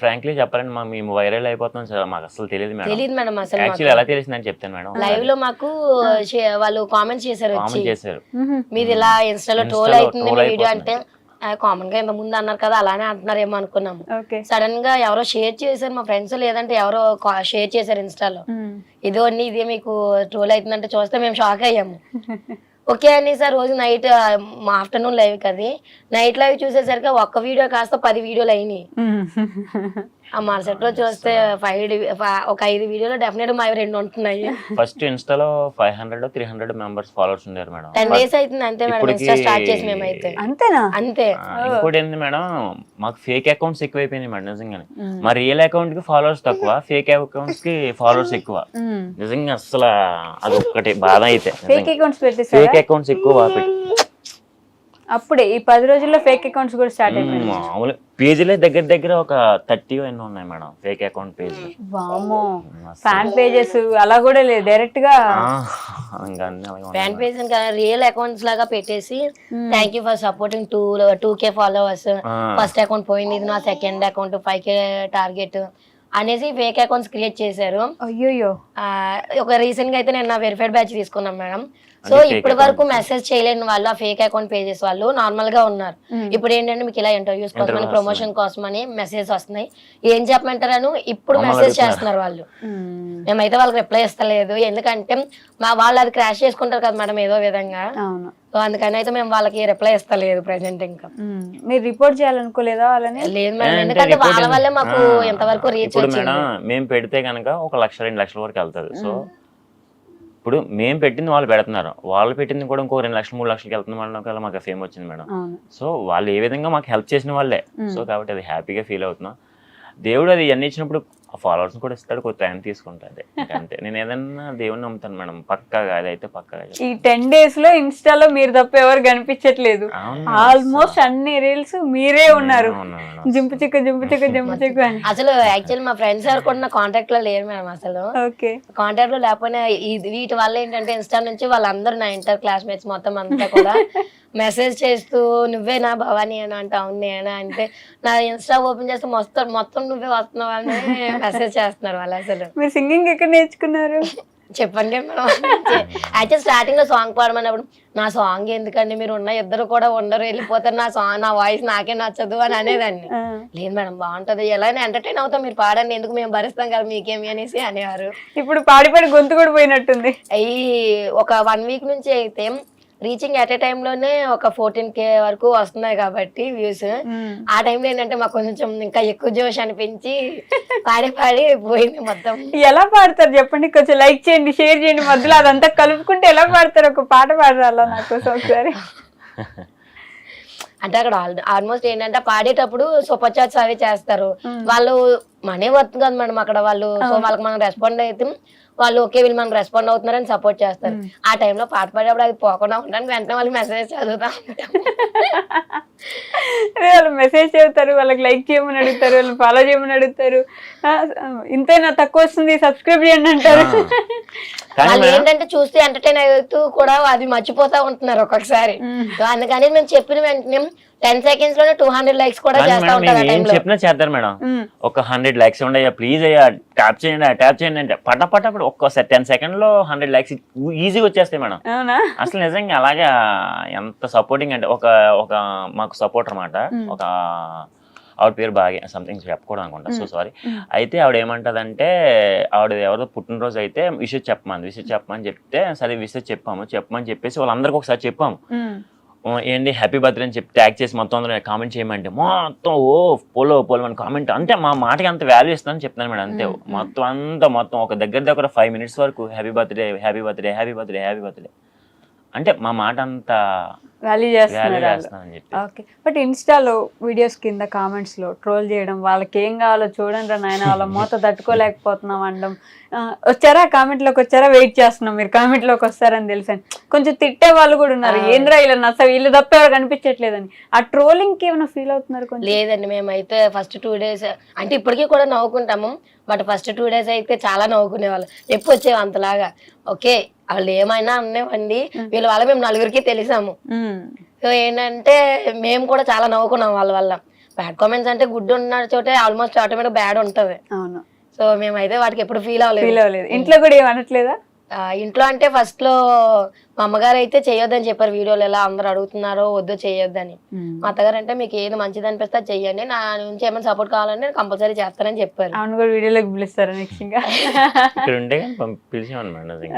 ఫ్రాంక్లీ చెప్పాలండి, మేము వైరల్ అయిపోతున్నాం మాకు అసలు తెలియదు మేడం. అసలు యాక్చువల్లీ ఎలా తెలిసిందని చెప్తాను మేడం. లైవ్ లో మాకు వాళ్ళు కామెంట్ చేశారు, మీది ఇలా ఇన్స్టాలో ట్రోల్ అవుతుంది వీడియో అంటే కామన్ గా ఇంత ముందు అన్నారు కదా అలానే అంటున్నారేమో అనుకున్నాము. సడన్ గా ఎవరో షేర్ చేశారు మా ఫ్రెండ్స్, లేదంటే ఎవరో షేర్ చేశారు ఇన్స్టాలో, ఇదో అన్ని ఇదే మీకు ట్రోల్ అవుతుందంటే చూస్తే మేము షాక్ అయ్యాము. ఓకే అని సార్ రోజు నైట్ మా ఆఫ్టర్నూన్ లైవ్ కది నైట్ లైవ్ చూసేసరికి ఒక్క వీడియో కాస్త 10 వీడియోలు అయినాయి. ఆ మరుసటి రోజు చూస్తే ఒక 5 వీడియోలో డెఫినెట్ మా 2 ఉంటున్నాయి. ఫస్ట్ ఇన్స్టాలో 500-300 మెంబర్స్ ఫాలోవర్స్ ఉన్నారు మేడం. 10 days అవుతుంది అంతే మేడం ఇన్స్టా స్టార్ట్ చేసి మేమైతే. అంతేనా? అంతే. ఇంకోటి ఏంది మేడం, మాకు ఫేక్ అకౌంట్స్ ఎక్కువైపోయినాయి మేడం నిజంగానే. మా రియల్ అకౌంట్ కి ఫాలోవర్స్ తక్కువ, ఫేక్ అకౌంట్స్ కి ఫాలోవర్స్ ఎక్కువ. నిజంగా అసలు అది ఒక్కటి బాధ. అయితే ఫేక్ అకౌంట్స్ అకౌంట్స్ ఎక్కువ పెట్టి అప్పుడే ఈ 10 రోజుల్లో ఫేక్ అకౌంట్స్ కూడా స్టార్ట్ అయిపోయాయి. మామూలు పేజీలే దగ్గర ఒక 30 ఎన్నో ఉన్నాయి మేడం ఫేక్ అకౌంట్ పేజ్. వామ్మో, ఫ్యాన్ పేజెస్ అలా కూడా లేదు, డైరెక్ట్ గా ఫ్యాన్ పేజ్ రియల్ అకౌంట్స్ లాగా పెట్టేసి thank you for supporting 2K followers, first account పోయింది, ఇది నా సెకండ్ అకౌంట్ 5K టార్గెట్ అనేసి ఫేక్ అకౌంట్స్ క్రియేట్ చేశారు. అయ్యో, ఒక రీసెంట్ గా అయితే నేను నా వెరిఫైడ్ బ్యాచ్ తీసుకున్నాం మేడం. సో ఇప్పటి వరకు మెసేజ్ చేయలేని వాళ్ళు ఆ ఫేక్ అకౌంట్ పేజెస్ వాళ్ళు నార్మల్ గా ఉన్నారు. ఇప్పుడు ఏంటంటే మీకు ఇలా ఇంటర్వ్యూస్ కోసమని ప్రమోషన్ కోసమని మెసేజ్ వస్తున్నాయి, ఏం చెప్పమంటారని ఇప్పుడు మెసేజ్ చేస్తున్నారు వాళ్ళు. మేమైతే వాళ్ళకి రిప్లై ఇస్తలేదు, ఎందుకంటే వాళ్ళు అది క్రాష్ చేసుకుంటారు కదా మేడం ఏదో విధంగా. సో అందుకని అయితే మేము వాళ్ళకి రిప్లై ఇస్తలేదు ప్రెసెంట్. ఇంకా మీరు రిపోర్ట్ చేయాలనుకోలేదా వాళ్ళని? లేదు మేడం, ఎందుకంటే వాళ్ళ వల్లే మాకు ఎంతవరకు రీచ్ వచ్చింది. మేము పెడితే కనుక 1 లక్ష 2 లక్షల వరకు వెళ్తుంది. సో ఇప్పుడు మేము పెట్టింది వాళ్ళు పెడుతున్నారు, వాళ్ళు పెట్టింది కూడా ఇంకో 2 లక్షలు 3 లక్షలకి వెళ్తున్న వాళ్ళ మాకు ఫేమ్ వచ్చింది మేడం. సో వాళ్ళు ఏ విధంగా మాకు హెల్ప్ చేసిన వాళ్ళే. సో కాబట్టి అది హ్యాపీగా ఫీల్ అవుతున్నాం. దేవుడు అది అన్ని ఇచ్చినప్పుడు ఫాలోవర్స్ కూడా ఇస్తాడు, కొంత టైం తీసుకుంటాడు అంతే. నేను ఏదన్నా దేవుడిని నమ్ముతాను మేడం, పక్కాగా. అదైతే పక్కాగా. ఈ 10 days లో ఇన్స్టాలో మీరు తప్ప ఎవరు కనిపించట్లేదు. ఆల్మోస్ట్ అన్ని రీల్స్ మీరే ఉన్నారు, జింపు చిక్కు అని. అసలు యాక్చువల్లీ మా ఫ్రెండ్స్ ఎవరు కూడా నా కాంటాక్ట్ లో లేరు మేడం. అసలు కాంటాక్ట్ లో లేకపోయినా వీటి వల్ల ఏంటంటే ఇన్స్టా నుంచి వాళ్ళందరూ నా ఇంటర్ క్లాస్మేట్స్ మొత్తం అంతా కూడా మెసేజ్ చేస్తూ నువ్వేనా భవానీ అని అంటే అవును నేనా అంటే నా ఇన్స్టా ఓపెన్ చేస్తే మొత్తం నువ్వే వస్తున్నావు అని మెసేజ్ చేస్తున్నారు వాళ్ళు. అసలు మీరు సింగింగ్ ఎక్కడ నేర్చుకున్నారు చెప్పండి మేడం. యాక్చువల్ స్టార్టింగ్ లో సాంగ్ పాడమన్నప్పుడు నా సాంగ్ ఎందుకండి, మీరు ఉన్న ఇద్దరు కూడా ఉండరు, వెళ్ళిపోతారు, నా వాయిస్ నాకే నచ్చదు అని అనేదాన్ని. లేదు మేడం బాగుంటది, ఎలా ఎంటర్టైన్ అవుతాం, మీరు పాడండి, ఎందుకు మేము భరిస్తాం కదా మీకేమి అనేసి అనేవారు. ఇప్పుడు పాడి గొంతు కూడా పోయినట్టుంది. ఈ ఒక 1 week నుంచి అయితే రీచింగ్ అట్ ఏ టైమ్ లోనే ఒక 14K వరకు వస్తున్నాయి కాబట్టి వ్యూస్. ఆ టైంలో ఏంటంటే మాకు కొంచెం ఇంకా ఎక్కువ జోష్ అనిపించి పాడి పోయింది మొత్తం. ఎలా పాడతారు చెప్పండి, కొంచెం లైక్ చేయండి, షేర్ చేయండి, మధ్యలో అదంతా కలుపుకుంటే ఎలా పాడతారు? ఒక పాట పాడరా నాకు ఒకసారి. అంటే అక్కడ ఆల్మోస్ట్ ఏంటంటే పాడేటప్పుడు సూపర్ చాట్స్ అవి చేస్తారు వాళ్ళు, మనీ వర్త్ కదా మేడం అక్కడ వాళ్ళు. సో వాళ్ళకి మనం రెస్పాండ్ అయితే వాళ్ళు ఓకే వీళ్ళు మనకు రెస్పాండ్ అవుతున్నారని సపోర్ట్ చేస్తారు. ఆ టైంలో పాట పాడేప్పుడు అది పోకుండా ఉండడానికి వెంటనే వాళ్ళకి మెసేజ్ చదువుతా ఉంటాం. అదే వాళ్ళు మెసేజ్ చెబుతారు, వాళ్ళకి లైక్ చేయమని అడుగుతారు, వాళ్ళు ఫాలో చేయమని అడుగుతారు. ఇంతైనా తక్కువ వస్తుంది సబ్స్క్రైబ్ చేయండి అంటారు. వాళ్ళు ఏంటంటే చూస్తే ఎంటర్టైన్ అవుతూ కూడా అది మర్చిపోతా ఉంటున్నారు ఒక్కొక్కసారి. సో అందుకని మేము చెప్పిన వెంటనే 10 seconds లోనే 200 likes కూడా చేస్తా ఉంటారు. ఏం చెప్పినా చేస్తారు మేడం. ఒక 100 likes ఉండయ్యా ప్లీజ్ అయ్యా ట్యాప్ చేయండి అంటే పటపటప్పుడు ఒక్కోసారి 10 seconds లో 100 likes ఈజీగా వచ్చేస్తాయి మేడం. అసలు నిజంగా అలాగే ఎంత సపోర్టింగ్ అంటే ఒక మాకు సపోర్ట్ అనమాట. ఒక ఆవిడ పేరు బాగా సంథింగ్ చెప్పకూడదు అనుకుంటా, సో సారీ. అయితే ఆవిడ ఏమంటదంటే ఆవిడ ఎవరిదో పుట్టినరోజు అయితే విషయం చెప్పమని చెప్తే సరే విషయం చెప్పమని చెప్పేసి వాళ్ళందరికీ ఒకసారి చెప్పాము. ఏంటి హ్యాపీ బర్త్డే అని చెప్పి ట్యాగ్ చేసి మొత్తం అందరూ కామెంట్ చేయమంటే మొత్తం పోలో అని కామెంట్. అంటే మా మాటకి అంత వాల్యూ ఇస్తానని చెప్తాను మేడం. అంతే మొత్తం ఒక దగ్గర 5 minutes వరకు హ్యాపీ బర్త్డే అంటే మా మాట అంత వాల్యూ చేస్తున్నారని చెప్పి. ఓకే, బట్ ఇన్స్టాలో వీడియోస్ కింద కామెంట్స్ లో ట్రోల్ చేయడం, వాళ్ళకి ఏం కావాలో చూడండి రా నాయన వాళ్ళ మూత తట్టుకోలేకపోతున్నాం అనడం. వచ్చారా కామెంట్ లోకి వచ్చారా, వెయిట్ చేస్తున్నాం మీరు కామెంట్ లోకి వస్తారని తెలుసని. కొంచెం తిట్టే వాళ్ళు కూడా ఉన్నారు, ఏంద్రా ఇలా నచ్చ వీళ్ళు తప్ప ఎవరు కనిపించట్లేదని. ఆ ట్రోలింగ్ కి ఏమైనా ఫీల్ అవుతున్నారు? లేదండి, మేమైతే ఫస్ట్ 2 days అంటే ఇప్పటికీ కూడా నవ్వుకుంటాము. బట్ ఫస్ట్ 2 days అయితే చాలా నవ్వుకునే వాళ్ళు. ఎప్పుడు వచ్చేవి అంతలాగా. ఓకే వాళ్ళు ఏమైనా అనేవండి, వీళ్ళ వల్ల మేము 4గురికి తెలిసాము. సో ఏంటంటే మేము కూడా చాలా నవ్వుకున్నాం వాళ్ళ వల్ల. బ్యాడ్ కామెంట్స్ అంటే గుడ్ ఉన్న చోటే ఆల్మోస్ట్ ఆటోమేటిక్ బ్యాడ్ ఉంటది. అవును. సో మేమైతే వాటికి ఎప్పుడు ఫీల్ అవ్వలేదు. ఇంట్లో కూడా ఏమనట్లేదా? ఇంట్లో అంటే ఫస్ట్ లో మా అమ్మగారు అయితే చేయొద్దని చెప్పారు. వీడియోలు ఎలా అందరు అడుగుతున్నారో వద్దు చేయొద్దని. మా అత్తగారు అంటే మీకు ఏది మంచిది అనిపిస్తే చెయ్యండి, నా నుంచి ఏమైనా సపోర్ట్ కావాలంటే కంపల్సరీ చేస్తానని చెప్పారు. అవును కూడా వీడియోలోకి పిలుస్తారా నెక్స్ట్? ఇంకా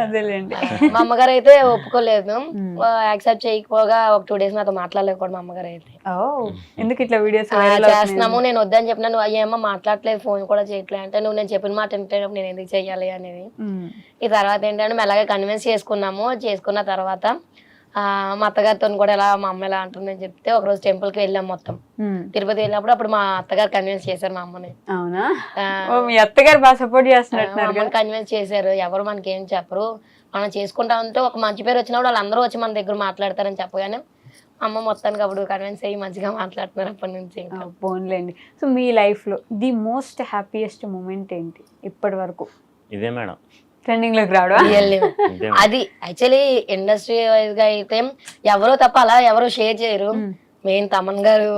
అదేలేండి. మా అమ్మగారు అయితే ఒప్పుకోలేదు, యాక్సెప్ట్ చేయకపోగా ఒక 2 days నాతో మాట్లాడలేదు కూడా మా అమ్మగారు అయితే. ఎందుకు ఇట్లా వీడియోస్ చేస్తున్నాము నేను వద్దని చెప్పినా, నువ్వు అయ్యేమో మాట్లాడలేదు, ఫోన్ కూడా చేయట్లేదు అంటే, నువ్వు నేను చెప్పిన మాట వింటే నేను ఎందుకు చెయ్యాలి అనేది. ఈ తర్వాత ఏంటంటే మెల్లగా కన్విన్స్ చేసుకున్న తర్వాత మా అత్తగారితో కూడా ఎలా మా అమ్మ ఎలా అంటుందని చెప్తే ఒకరోజు టెంపుల్ కి వెళ్ళాం మొత్తం. తిరుపతి వెళ్ళినప్పుడు అప్పుడు మా అత్తగారు కన్విన్స్ చేశారు మా అమ్మని. అవునా? మీ అత్తగారు బాగా సపోర్ట్ చేస్తున్నారు. కన్విన్స్ చేశారు, ఎవరు మనకి ఏం చెప్పరు, మనం చేసుకుంటా ఉంటే ఒక మంచి పేరు వచ్చినప్పుడు వాళ్ళందరూ వచ్చి మన దగ్గర మాట్లాడతారని చెప్పగానే అమ్మ మొత్తానికి అప్పుడు కన్విన్స్ అయ్యి మంచిగా మాట్లాడుతున్నారు అప్పటి నుంచి. పోన్లేండి. సో మీ లైఫ్ లో ది మోస్ట్ హ్యాపీయెస్ట్ మూమెంట్ ఏంటి ఇప్పటి వరకు? ఇదే మేడం, ట్రెండింగ్ లోకి రావడం. అది యాక్చువల్లీ ఇండస్ట్రీ వైజ్ గా అయితే ఎవరో తప్ప అలా ఎవరు షేర్ చేయరు. మెయిన్ తమన్ గారు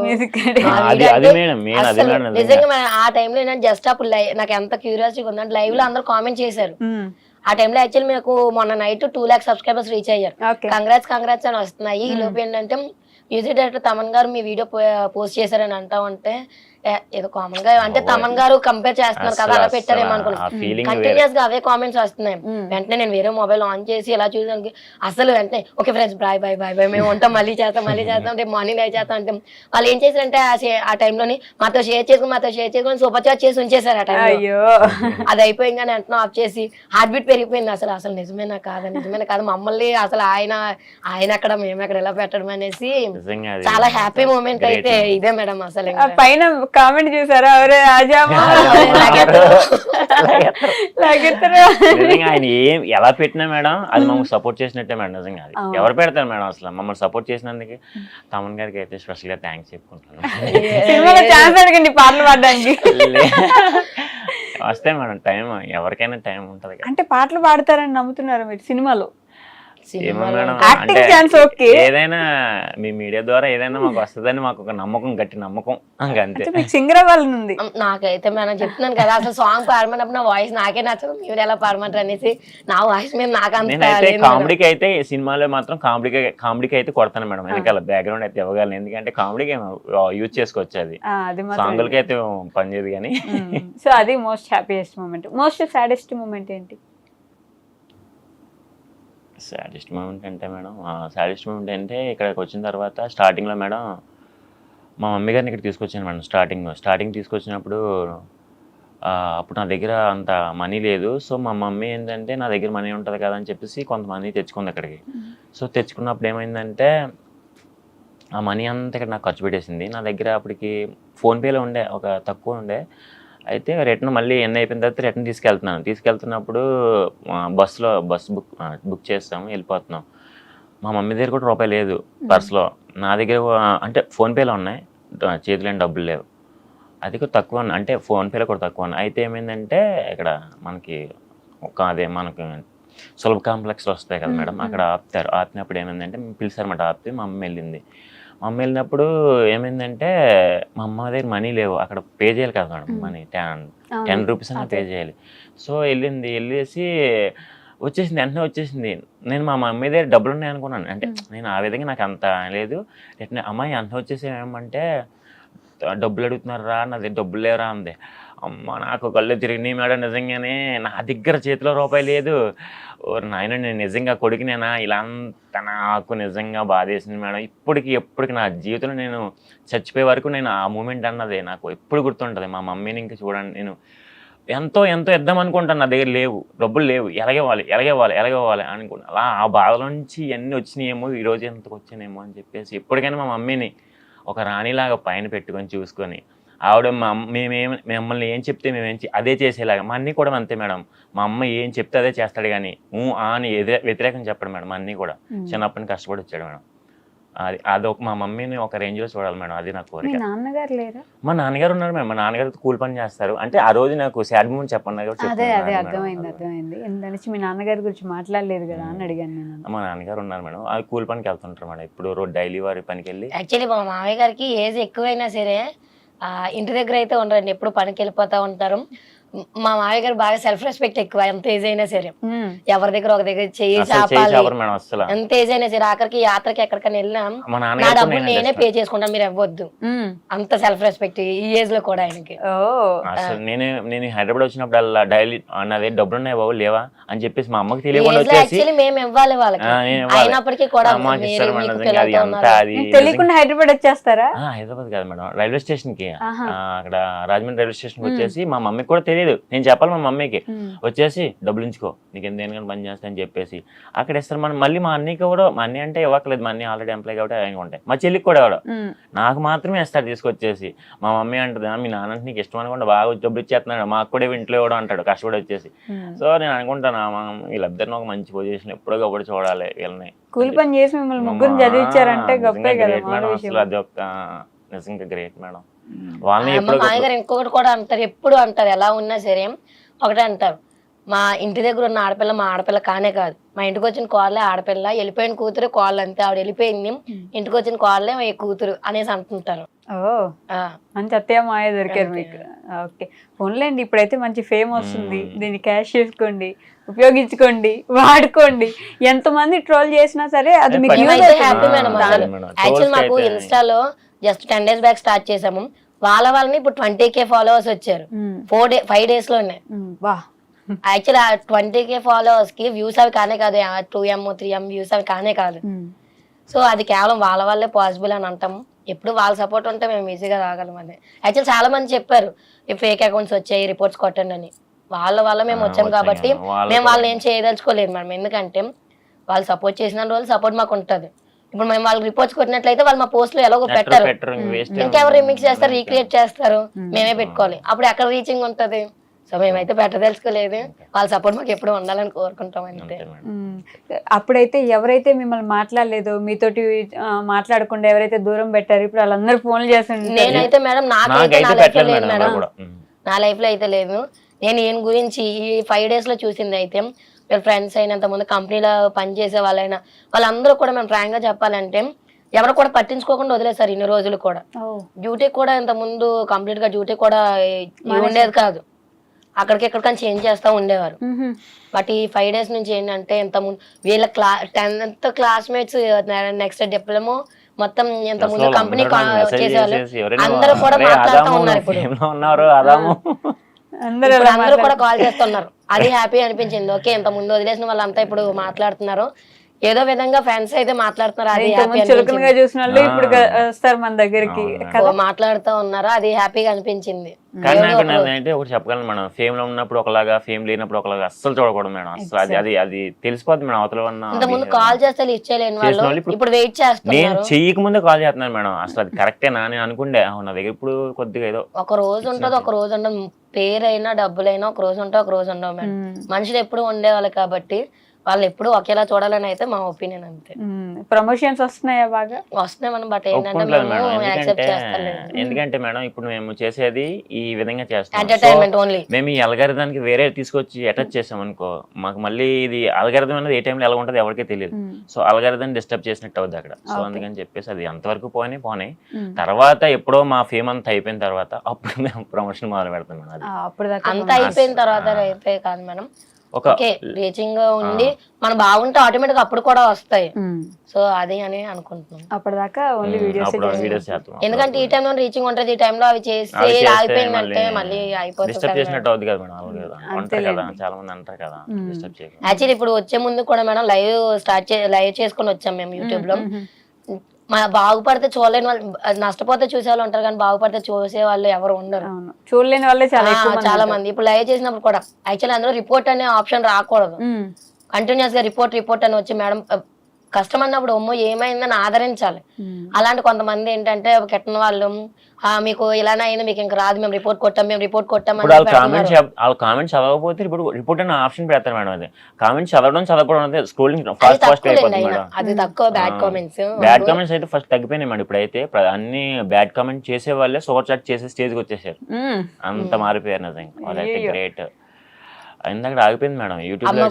నిజంగా ఆ టైంలో ఏంటంటే జస్ట్ అప్పుడు నాకు ఎంత క్యూరియాసిటీ ఉందంటే లైవ్ లో అందరూ కామెంట్ చేశారు. ఆ టైంలో యాక్చువల్లీ మీకు మొన్న నైట్ 2 lakh subscribers రీచ్ అయ్యారు. కంగ్రాట్స్ అని వస్తున్నాయి. ఈ లోపు ఏంటంటే మ్యూజిక్ డైరెక్టర్ తమన్ గారు మీ వీడియో పోస్ట్ చేశారని అంటా ఉంటే ఏదో కామన్ గా అంటే తమన్ గారు కంపేర్ చేస్తున్నారు కదా అలా పెట్టారేమో అనుకున్నాను. కంటిన్యూస్ గా అవే కామెంట్స్ వస్తున్నాయి. వెంటనే నేను వేరే మొబైల్ ఆన్ చేసి ఇలా చూసానికి అసలు వెంటనే ఓకే ఫ్రెండ్స్ బాయ్ మేము ఉంటాం, మళ్ళీ చేస్తాం రేపు మార్నింగ్ లైవ్ చేస్తాం అంటే వాళ్ళు ఏం చేశారంటే ఆ టైంలోని మాతో షేర్ చేసుకుని సూపర్ చాట్ చేసి ఉంచేసారు. ఆ టైంలో అది అయిపోయిందని వెంటనే ఆఫ్ చేసి హార్ట్ బీట్ పెరిగిపోయింది. అసలు నిజమేనా కాదు మమ్మల్ని అసలు ఆయన అక్కడ మేము అక్కడ ఎలా పెట్టడం అనేసి చాలా హ్యాపీ మూమెంట్ అయితే ఇదే మేడం. అసలు పైన కామెంట్ చూసారా, ఎవరే ఆయన ఏం ఎలా పెట్టినా మేడం అది మమ్మల్ని సపోర్ట్ చేసినట్టే మేడం. నిజంగా అది ఎవరు పెడతారు మేడం, అసలు మమ్మల్ని సపోర్ట్ చేసినందుకు తమన్ గారికి అయితే స్పెషల్ గా థ్యాంక్స్ చెప్పుకుంటాను. పాటలు పాడడానికి వస్తే మేడం టైం, ఎవరికైనా టైం ఉంటది. అంటే పాటలు పాడతారని నమ్ముతున్నారు మీరు సినిమాలో? ఏదైనా మీ మీడియా ద్వారా ఏదైనా మాకు వస్తుందని మాకు ఒక నమ్మకం, గట్టి నమ్మకం. అంతే. సింగర్ అవ్వాలని ఉంది నాకైతే. మనం చెప్తున్నాను కదా అసలు సాంగ్ పాడమన్నప్పుడు నా వాయిస్ నాకే నచ్చదు, మీరు ఎలా పాడమంటారు అనేసి నా వాయిస్ మీద నాకు నేనైతే కామెడీకి అయితే సినిమాలో మాత్రం కామెడీకి అయితే కొడతాను మేడం. వెనకాల బ్యాక్గ్రౌండ్ అయితే ఇవ్వగలను, ఎందుకంటే కామెడీకి యూజ్ చేసుకోవచ్చు. అది సాంగులకి అయితే పనిచేయదు కానీ. సో అది most happiest moment. Most saddest moment ఏంటి? సాడెస్ట్ మూమెంట్ అంటే మేడం, సాడెస్ట్ మూమెంట్ అంటే ఇక్కడికి వచ్చిన తర్వాత స్టార్టింగ్లో మేడం మా మమ్మీ గారిని ఇక్కడ తీసుకొచ్చాను మేడం. స్టార్టింగ్ తీసుకొచ్చినప్పుడు అప్పుడు నా దగ్గర అంత మనీ లేదు. సో మా మమ్మీ ఏంటంటే నా దగ్గర మనీ ఉంటుంది కదా అని చెప్పేసి కొంతమంది తెచ్చుకుంది అక్కడికి. సో తెచ్చుకున్నప్పుడు ఏమైందంటే ఆ మనీ అంతా ఇక్కడ నాకు ఖర్చు పెట్టేసింది. నా దగ్గర అప్పటికి ఫోన్పేలో ఉండే ఒక తక్కువ ఉండే, అయితే రిటర్న్ మళ్ళీ ఎన్ని అయిపోయిన తర్వాత రిటర్న్ తీసుకెళ్తున్నప్పుడు బస్ బుక్ చేస్తాము, వెళ్ళిపోతున్నాం. మా మమ్మీ దగ్గర కూడా రూపాయి లేదు పర్స్లో. నా దగ్గర అంటే ఫోన్పేలో ఉన్నాయి, చేతిలో ఏం డబ్బులు లేవు. అది కూడా తక్కువ, అంటే ఫోన్పేలో కూడా తక్కువ. అయితే ఏమైందంటే ఇక్కడ మనకి అదే మనకి సులభ కాంప్లెక్స్లో వస్తాయి కదా మేడం, అక్కడ ఆపినప్పుడు ఏమైందంటే పిలిచారన్నమాట. ఆపితే మా అమ్మ వెళ్ళింది. మా అమ్మ వెళ్ళినప్పుడు ఏమైందంటే మా అమ్మ దగ్గర మనీ లేవు, అక్కడ పే చేయాలి కదా మేడం, మనీ 10 రూపీస్ అన్న పే చేయాలి. సో వెళ్ళేసి వచ్చేసింది, వెంటనే వచ్చేసింది. నేను మా మమ్మీ దగ్గర డబ్బులు ఉన్నాయి అనుకున్నాను, అంటే నేను ఆ విధంగా నాకు అంత లేదు. అమ్మాయి వెంటనే వచ్చేసి ఏమంటే డబ్బులు అడుగుతున్నారా, నా దగ్గర డబ్బులు లేవరా అంది. అమ్మ నాకు కళ్ళు తిరిగినాయి మేడం, నిజంగానే నా దగ్గర చేతిలో రూపాయి లేదు. నాయన నేను నిజంగా కొడుకునేనా, ఇలా అంత నాకు నిజంగా బాధేసింది మేడం. ఎప్పటికి నా జీవితంలో నేను చచ్చిపోయే వరకు నేను ఆ మూమెంట్ అన్నది నాకు ఎప్పుడు గుర్తుంటుంది. మా మమ్మీని ఇంకా చూడండి, నేను ఎంతో ఇద్దాం అనుకుంటాను, నా దగ్గర లేవు, డబ్బులు లేవు, ఎలాగేవాలి అనుకుంటా. అలా ఆ బాధ నుంచి ఇవన్నీ వచ్చినాయేమో, ఈరోజు ఎంతకు వచ్చానేమో అని చెప్పేసి ఎప్పటికైనా మా మమ్మీని ఒక రాణిలాగా పైన పెట్టుకొని చూసుకొని, ఆవిడ మిమ్మల్ని ఏం చెప్తే అదే చేసేలాగా. మా అన్నీ కూడా అంతే మేడం, మా అమ్మ ఏం చెప్తే అదే చేస్తాడు కానీ అని వ్యతిరేకం చెప్పడు మేడం. మా అన్నీ కూడా చిన్నప్పటి నుంచి కష్టపడి వచ్చాడు మేడం. అదొక మా మమ్మీని ఒక రేంజ్లో చూడాలి మేడం, అది నా కోరిక. నాన్నగారు లేరా? మా నాన్నగారు ఉన్నారు మేడం, మా నాన్నగారు కూలి పని చేస్తారు. అంటే ఆ రోజు నాకు సాడ్ మూమెంట్ చెప్పండి. అదే అర్థమైంది. ఎందుకంటే మీ నాన్నగారి గురించి మాట్లాడలేదు కదా అని అడిగాను నేను. మా నాన్నగారు ఉన్నారు మేడం, అది కూలి పనికి వెళ్తుంటారు మేడం, ఇప్పుడు డైలీ వారి పనికి వెళ్ళి. యాక్చువల్లీ మా మామయ్య గారికి ఏజ్ ఎక్కువైనా సరే ఇంటి దగ్గర అయితే ఉండరండి, ఎప్పుడు పనికి వెళ్ళిపోతా ఉంటారు. మా మామయ్య గారు బాగా సెల్ఫ్ రెస్పెక్ట్ ఎక్కువ, ఎంత ఏజ్ అయినా సరే. ఎవరి దగ్గర ఒక దగ్గర చెయ్యి చాపాలి, ఎంత ఏజ్ అయినా సరే. ఆఖరికి యాత్రకి ఎక్కడికైనా వెళ్ళినా నా డబ్బులు నేనే పే చేసుకుంటాను, మీరు ఇవ్వద్దు, అంత సెల్ఫ్ రెస్పెక్ట్ ఈ ఏజ్ లో కూడా ఆయనకి. నేను హైదరాబాద్ వచ్చినప్పుడు అలా డైలీ నా దగ్గర డబ్బులు ఉన్నాయి బాబు లేవా అని చెప్పేసి మా అమ్మకి తెలియకుండా యాక్చువల్లీ మేము ఇవ్వాలి వాళ్ళకి, అయినప్పటికీ కూడా తెలియకుండా హైదరాబాద్ వచ్చేస్తారా? హైదరాబాద్ కాదు మేడం, రైల్వే స్టేషన్ కి, అక్కడ రాజమండ్రి రైల్వే స్టేషన్ వచ్చేసి మా మమ్మీకి కూడా తెలియదు, నేను చెప్పాలి మా మమ్మీకి, వచ్చేసి డబ్బులు ఉంచుకో నీకు ఎందుకని పని చేస్తా అని చెప్పేసి అక్కడ ఇస్తారు. మనం మళ్ళీ మా అన్నయ్యకి కూడా, మా అన్నయ్య అంటే ఇవ్వట్లేదు, మా అన్నయ్య ఆల్రెడీ ఎంప్లాయ్ కాబట్టి ఆయన ఉంటాయి. మా చెల్లికి కూడా ఎవడో నాకు మాత్రమే ఇస్తాడు తీసుకొచ్చేసి. మా మమ్మీ అంటుంది మీ నాన్న నీకు ఇష్టం అనుకుంటే బాగా డబ్బులు ఇచ్చేస్తున్నాడు, మాకు కూడా ఇంట్లో ఇవ్వడం అంటాడు కష్టపడి వచ్చేసి. సో నేను అనుకుంటాను వీళ్ళిద్దరిని ఒక మంచి పొజిషన్ ఎప్పుడోకప్పుడు చూడాలి వీళ్ళని. కూలి పని చేసి మిమ్మల్ని ముగ్గురు చదివించారంటే గొప్పే కదా అసలు అది ఒక నిజంగా గ్రేట్ మేడం. వాళ్ళని మాయగారు ఇంకొకటి కూడా అంటారు, ఎప్పుడు అంటారు, ఎలా ఉన్నా సరే ఒకటే అంటారు, మా ఇంటి దగ్గర ఉన్న ఆడపిల్ల మా ఆడపిల్ల కానే కాదు, మా ఇంటికి వచ్చిన కోడలే ఆడపిల్ల, వెళ్ళిపోయిన కూతురు కోడలు అంతే, ఆవిడ వెళ్ళిపోయింది, ఇంటికి వచ్చిన కోడలే మా కూతురు అనేసి అంటుంటారు. మంచి అత్తయ్య మాయ దొరికారు మీకు. ఓకే, పోన్లేండి, ఇప్పుడైతే మంచి ఫేమ్ వస్తుంది, దీన్ని క్యాష్ చేసుకోండి, ఉపయోగించుకోండి, వాడుకోండి. ఎంతమంది ట్రోల్ చేసినా సరే అది మీకు హ్యాపీ మేడం. యాక్చువల్ మాకు ఇన్స్టాలో జస్ట్ 10 days బ్యాక్ స్టార్ట్ చేసాము, వాళ్ళని ఇప్పుడు 20K ఫాలోవర్స్ వచ్చారు 5 days లోనే. యాక్చువల్ ఆ 20K ఫాలోవర్స్ కి వ్యూస్ అవి కానే కాదు, 2M 3M వ్యూస్ అవి కానే కాదు. సో అది కేవలం వాళ్ళ వల్లే పాసిబుల్ అని అంటాము. ఎప్పుడు వాళ్ళ సపోర్ట్ ఉంటే మేము ఈజీగా రాగలం. అదే యాక్చువల్ చాలా మంది చెప్పారు ఫేక్ అకౌంట్స్ వచ్చాయి రిపోర్ట్స్ కొట్టండి అని, వాళ్ళ వల్ల మేము వచ్చాం కాబట్టి మేము వాళ్ళని ఏం చేయదలుచుకోలేదు మేడం. ఎందుకంటే వాళ్ళు సపోర్ట్ చేసిన రోజు సపోర్ట్ మాకు ఉంటుంది. ఇప్పుడు మేము వాళ్ళకి రిపోర్ట్స్ కొట్టినట్లయితే వాళ్ళు మా పోస్ట్ లో ఎలాగో పెట్టారు, ఇంకెవరు రిమిక్స్ చేస్తారు, రీక్రియేట్ చేస్తారు, మేమే పెట్టుకోవాలి, అప్పుడు ఎక్కడ రీచింగ్ ఉంటది. సో మేమైతే పెట్టదలుచుకోలేదు, వాళ్ళ సపోర్ట్ మాకు ఎప్పుడు ఉండాలని కోరుకుంటాం అంతే. అప్పుడైతే ఎవరైతే మిమ్మల్ని మాట్లాడలేదో, మీతోటి మాట్లాడకుండా ఎవరైతే దూరం పెట్టారు, ఇప్పుడు వాళ్ళందరూ ఫోన్లు చేస్తుంటారు. నేనైతే మేడం నాకైతే నా లైఫ్ లో లేదు మేడం, నా లైఫ్ లో అయితే లేదు. నేను ఈయన గురించి ఈ 5 days లో చూసింది అయితే వీళ్ళ ఫ్రెండ్స్ అయినంత ముందు కంపెనీలో పనిచేసే వాళ్ళైనా వాళ్ళందరూ కూడా మేము ఫ్రాంక్ గా చెప్పాలంటే ఎవరు కూడా పట్టించుకోకుండా వదిలేసారు ఇన్ని రోజులు కూడా. డ్యూటీ కూడా ఇంత ముందు కంప్లీట్ గా డ్యూటీ కూడా ఉండేది కాదు, అక్కడికి ఎక్కడికైనా చేంజ్ చేస్తా ఉండేవారు. బట్ ఈ 5 days నుంచి ఏంటంటే ఇంత ముందు వీళ్ళ 10th క్లాస్మేట్స్ నెక్స్ట్ డిప్లొమా మొత్తం ఇంత ముందు కంపెనీ చేసేవాళ్ళు అందరూ కూడా మాట్లాడుతూ ఉన్నారు. ఇప్పుడు అందరూ కూడా కాల్ చేస్తున్నారు, అది హ్యాపీ అనిపించింది. ఓకే, ఇంత ముందు వదిలేసిన వాళ్ళంతా ఇప్పుడు మాట్లాడుతున్నారు, ఏదో విధంగా ఫ్యాన్స్ అయితే మాట్లాడుతున్నారు, అది చూసిన వాళ్ళు ఇప్పుడు వస్తారు మన దగ్గరికి మాట్లాడుతూ ఉన్నారు, అది హ్యాపీగా అనిపించింది. కానీ నాకు ఏంటంటే ఒకటి చెప్పగలను మేడం, ఫేమ్ లో ఉన్నప్పుడు ఒకలాగా, ఫేమ్ లేనప్పుడు ఒకలాగా అస్సలు చూడకూడదు మేడం. అసలు అది తెలిసిపోద్ది మేడం అవతల ఇంత ముందు కాల్ చేస్తే లిఫ్ట్ చేయలేని వాళ్ళు ఇప్పుడు వెయిట్ నేను చేస్తున్నారు. చెయ్యక ముందే కాల్ చేస్తున్నాను మేడం. అసలు అది కరెక్టేనా నేను అనుకుంటే నా దగ్గర ఇప్పుడు కొద్దిగా ఏదో ఒక రోజు ఉంటుంది, ఒక రోజు ఉండదు. పేరైనా డబ్బులైనా ఒక రోజు ఉంటాయి, ఒక రోజు ఉండవు మేడం. మనుషులు ఎప్పుడు ఉండేవాళ్ళు కాబట్టి వాళ్ళు ఎప్పుడు ఒకేలా చూడాలని అయితే మా ఒపీనియన్. అంతే. ప్రమోషన్స్ వస్తున్నాయా బాగా? వస్తున్నాయి మనం, బట్ ఏంటంటే ఒప్పుకుంటలేదు మేడం. మేము యాక్సెప్ట్ చేస్తాం. ఎందుకంటే మేడం ఇప్పుడు మేము చేసేది ఈ విధంగా చేస్తాం. Entertainment only. మేము ఈ అల్గారిథానికి వేరే తీసుకొచ్చి అటాచ్ చేసాం అనుకో, మాకు మళ్ళీ ఇది అల్గారిథం అనేది ఏ టైంలో ఎలా ఉంటుంది ఎవరికీ తెలియదు. సో అల్గారిథం డిస్టర్బ్ చేసినట్టు అవుద్ది అక్కడ. సో అందుకని చెప్పేసి అది అంతవరకు పోనీ తర్వాత ఎప్పుడో మా ఫేమ్ అంతా అయిపోయిన తర్వాత అప్పుడు మేము ప్రమోషన్ మొదలు పెడతాం మేడం. అది అంత అయిపోయిన తర్వాత అయితే కాదు మేడం. ఓకే రీచింగ్ ఉండి మనం బాగుంటే ఆటోమేటిక్ అప్పుడు కూడా వస్తాయి. సో అది అని అనుకుంటున్నాం. అప్పటిదాకా ఓన్లీ వీడియోస్ చేస్తాం. ఎందుకంటే ఈ టైంలో రీచింగ్ ఉంటుంది, ఈ టైంలో అవి చేసి ఆగిపోయిందంటే మళ్ళీ అయిపోతుంది. చేసినట్టు అవుతుంది కదా మేడం. అంటారు కదా చాలా మంది అంటారు కదా డిస్టర్బ్ చేయడం. యాక్చువల్లీ ఇప్పుడు వచ్చే ముందు కూడా మేడం లైవ్ చేసుకొని వచ్చాం మేము యూట్యూబ్ లో. బాగుపడితే చూడలేని వాళ్ళు, నష్టపోతే చూసే వాళ్ళు ఉంటారు కానీ బాగుపడితే చూసే వాళ్ళు ఎవరు ఉండరు. చూడలేని వాళ్ళే చాలా మంది. ఇప్పుడు లైవ్ చేసినప్పుడు కూడా యాక్చువల్లీ అందులో రిపోర్ట్ అనే ఆప్షన్ రాకూడదు. కంటిన్యూస్ గా రిపోర్ట్ అని వచ్చి మేడం కష్టం అన్నప్పుడు అమ్మో ఏమైందని ఆదరించాలి. అలాంటి కొంతమంది ఏంటంటే కెట్టని వాళ్ళు మీకు ఇలానే అయింది, మీకు ఇంకా రాదు, మేము రిపోర్ట్ కొట్టాం వాళ్ళ కామెంట్స్ చదవకపోతే రిపోర్ట్ అనే ఆప్షన్ పెడతారు మేడం. అది కామెంట్స్ చదవడం స్క్రోలింగ్ ఫాస్ట్ అయిపోతుంది మేడం. అది తక్కువ బ్యాడ్ కామెంట్స్ అయితే ఫస్ట్ తగ్గిపోయినాయి మేడం. ఇప్పుడైతే అన్ని బ్యాడ్ కామెంట్ చేసే వాళ్ళే సూపర్ చాట్ చేసే స్టేజ్కి వచ్చేసారు. అంత మారిపోయారు నిజంగా. వాళ్ళైతే గ్రేట్. ఇందాక ఆగిపోయింది మేడం యూట్యూబ్ లో.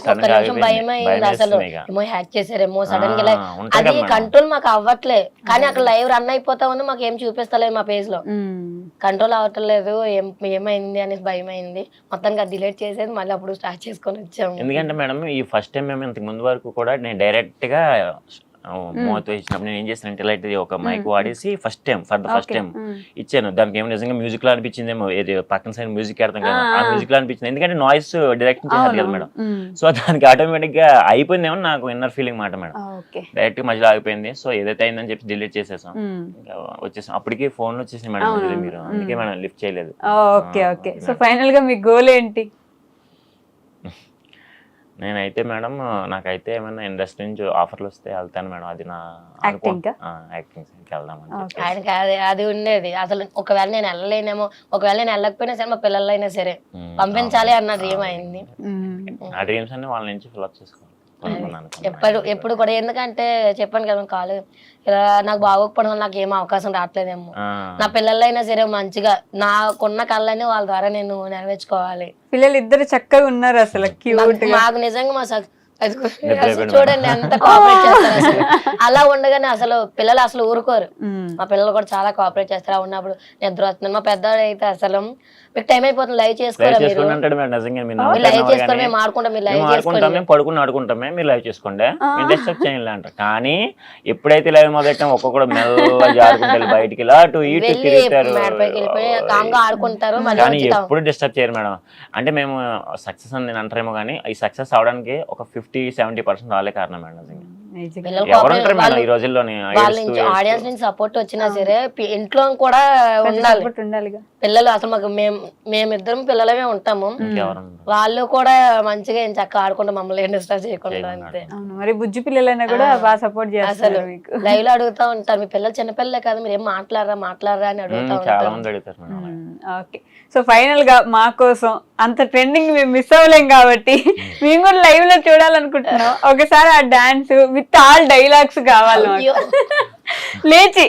అసలు ఏమో హ్యాక్ చేసారేమో సడన్ గా. అది కంట్రోల్ మాకు అవ్వట్లే, కానీ అక్కడ లైవ్ రన్ అయిపోతా ఉంది, మాకు ఏం చూపిస్తలేదు మా పేజ్ లో. కంట్రోల్ అవ్వట్లేదు, ఏమైంది అనేసి భయం అయింది. మొత్తానికి డిలీట్ చేసేది మళ్ళీ అప్పుడు స్టార్ట్ చేసుకొని వచ్చాము. ఎందుకంటే మేడం ఈ ఫస్ట్ టైం మేము ఇంతకు ముందు వరకు కూడా నేను డైరెక్ట్ గా మోతో ఇచ్చినప్పుడు నేను ఏం చేస్తానంటే లైట్ ఒక మైక్ వాడేసి ఫస్ట్ టైం ఇచ్చాను. దానికి ఏమో నిజంగా మ్యూజిక్ లో అనిపించిందేమో, పక్కన సైడ్ మ్యూజిక్ ఆడతాం కదా ఆ మ్యూజిక్ లో అనిపించింది. ఎందుకంటే నాయిస్ డైరెక్ట్ చేయాలి కదా మేడం. సో దానికి ఆటోమేటిక్ గా అయిపోయిందేమో నాకు ఇన్నర్ ఫీలింగ్ మాట మేడం. డైరెక్ట్ గా మధ్యలో ఆగిపోయింది. సో ఏదైతే అయిందని చెప్పి డిలీట్ చేసేసాం, వచ్చేసాం. అప్పటికి ఫోన్ వచ్చేసింది మేడం మీరు, అందుకే మేడం లిఫ్ట్ చేయలేదు. ఓకే. సో ఫైనల్ గా మీ గోల్ ఏంటి? నేనైతే మేడం నాకైతే ఏమైనా ఇండస్ట్రీ నుంచి ఆఫర్లు వస్తే వెళ్తాను మేడం. అది నా యాక్టింగ్ వెళ్దామని అది ఉండేది. అసలు ఒకవేళ నేను వెళ్ళలేనేమో, ఒకవేళ నేను వెళ్ళకపోయినా సరే మా పిల్లలైనా సరే పంపించాలి అన్న డ్రీమ్ అయింది. ఆ డ్రీమ్స్ అన్ని వాళ్ళ నుంచి ఫిల్ అప్ చేసుకోవాలి ఎప్పుడు కూడా. ఎందుకంటే చెప్పాను కదా కాలేజ్ ఇలా నాకు బాగోకపోవడం వల్ల నాకు ఏమో అవకాశం రావట్లేదేమో. నా పిల్లలైనా సరే మంచిగా నాకున్న కళ్ళని వాళ్ళ ద్వారా నేను నెరవేర్చుకోవాలి. పిల్లలు ఇద్దరు చక్కగా ఉన్నారు అసలు. మాకు నిజంగా మా చూడండి ఎంత కోఆపరేట్ చేస్తారు అసలు. అలా ఉండగానే అసలు పిల్లలు అసలు ఊరుకోరు. మా పిల్లలు కూడా చాలా కోఆపరేట్ చేస్తారు. ఉన్నప్పుడు నిద్ర వస్తుంది. మా పెద్దవాడు అయితే అసలు మీకు టైం అయిపోతుంది, లైవ్ చేసుకోరా మీరు, లైవ్ చేసుకోరా, మేము ఆడుకుంటాం, మీరు లైవ్ చేసుకోండి, పడుకుని ఆడుకుంటామే, మీరు లైవ్ చేసుకోండి, డిస్టర్బ్ చేయాలి అంటారు. కానీ ఎప్పుడైతే లైవ్ మొదలెట్టాం ఒక్కొక్కడు మెల్లగా జారుకుంటారు బయటికి, ఇలా అటు ఇటు తిరుగుతారు, ఆడుకుంటారు. కానీ ఎప్పుడు డిస్టర్బ్ చేయరు మేడం. అంటే మేము సక్సెస్ అని నేను అంటారేమో కానీ ఈ సక్సెస్ అవడానికి ఒక 50-70% వాళ్ళే కారణం మేడం. ఈ రోజుల్లోని ఆడియన్స్ నుంచి సపోర్ట్ వచ్చినా సరే ఇంట్లో కూడా ఉండాలి పిల్లలు. అసలు మాకు మేమిద్దరం పిల్లలమే ఉంటాము, వాళ్ళు కూడా మంచిగా ఏం చక్కగా ఆడుకుంటాం, మమ్మల్ని డిస్టర్బ్ చేయకుండా. అంతే. మరి బుజ్జి పిల్లలైనా కూడా బాగా సపోర్ట్ చేస్తారు. లైవ్ లో అడుగుతా ఉంటారు, మీ పిల్లలు చిన్నపిల్లలే కదా మీరు ఏం మాట్లాడరా అని అడుగుతా ఉంటారు. ఓకే. సో ఫైనల్ గా మా కోసం అంత ట్రెండింగ్ మేము మిస్ అవ్వలేం కాబట్టి మేము కూడా లైవ్ లో చూడాలనుకుంటున్నాం. ఒకసారి ఆ డాన్స్ విత్ ఆల్ డైలాగ్స్ కావాలి. లేచి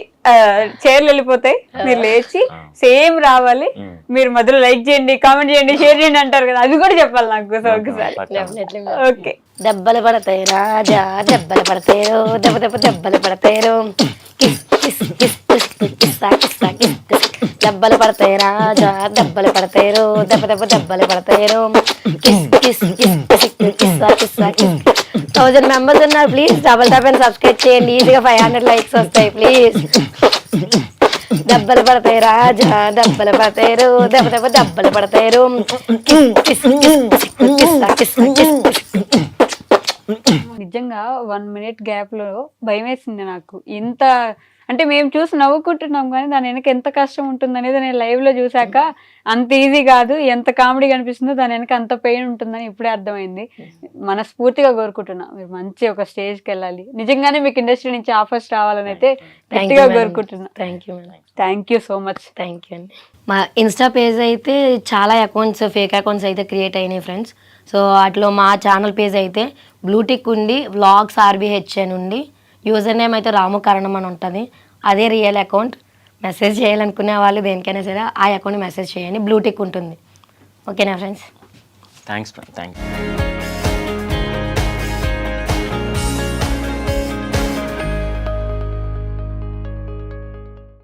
చైర్లు వెళ్ళిపోతాయి, మీరు లేచి సేమ్ రావాలి. మీరు మధ్యలో లైక్ చేయండి, కామెంట్ చేయండి, షేర్ చేయండి అంటారు కదా, అది కూడా చెప్పాలి నాకు ఒకసారి. ఓకే. దెబ్బలు పడతాయి రాజా, దెబ్బలు పడతారు, దెబ్బలు పడతారు, దెబ్బలు పడతాయి రాజా, దెబ్బలు పడతారు, దెబ్బలు పడతారు. 1000 మెంబర్స్ ఉన్నారు, please double tap and subscribe చేయండి. ఈజీగా 500 లైక్స్ వస్తాయి ప్లీజ్. దెబ్బలు పడతాయి రాజా, దెబ్బలు పడతారు, దెబ్బలు పడతారు. నిజంగా 1 minute గ్యాప్ లో భయం వేసింది నాకు. ఇంత అంటే మేము చూసి నవ్వుకుంటున్నాం కానీ దాని వెనక ఎంత కష్టం ఉంటుంది అనేది నేను లైవ్లో చూసాక అంత ఈజీ కాదు, ఎంత కామెడీ కనిపిస్తుందో దాని వెనక అంత పెయిన్ ఉంటుందని ఇప్పుడే అర్థమైంది. మనస్ఫూర్తిగా కోరుకుంటున్నా మీరు మంచి ఒక స్టేజ్కి వెళ్ళాలి, నిజంగానే మీకు ఇండస్ట్రీ నుంచి ఆఫర్స్ రావాలని అయితే గట్టిగా కోరుకుంటున్నా. Thank you madam. Thank you so much. Thank you అండి. మా ఇన్స్టా పేజ్ అయితే చాలా అకౌంట్స్, ఫేక్ అకౌంట్స్ అయితే క్రియేట్ అయినాయి ఫ్రెండ్స్. సో అట్లా మా ఛానల్ పేజ్ అయితే బ్లూటిక్ ఉండి వ్లాగ్స్ ఆర్బిహెచ్ అని ఉండి, యూజర్ నేమ్ అయితే రాముకరణం అని ఉంటుంది. అదే రియల్ అకౌంట్. మెసేజ్ చేయాలనుకునే వాళ్ళు దేనికైనా సరే ఆ అకౌంట్ మెసేజ్ చేయండి, బ్లూటిక్ ఉంటుంది. ఓకేనా ఫ్రెండ్స్? థ్యాంక్స్.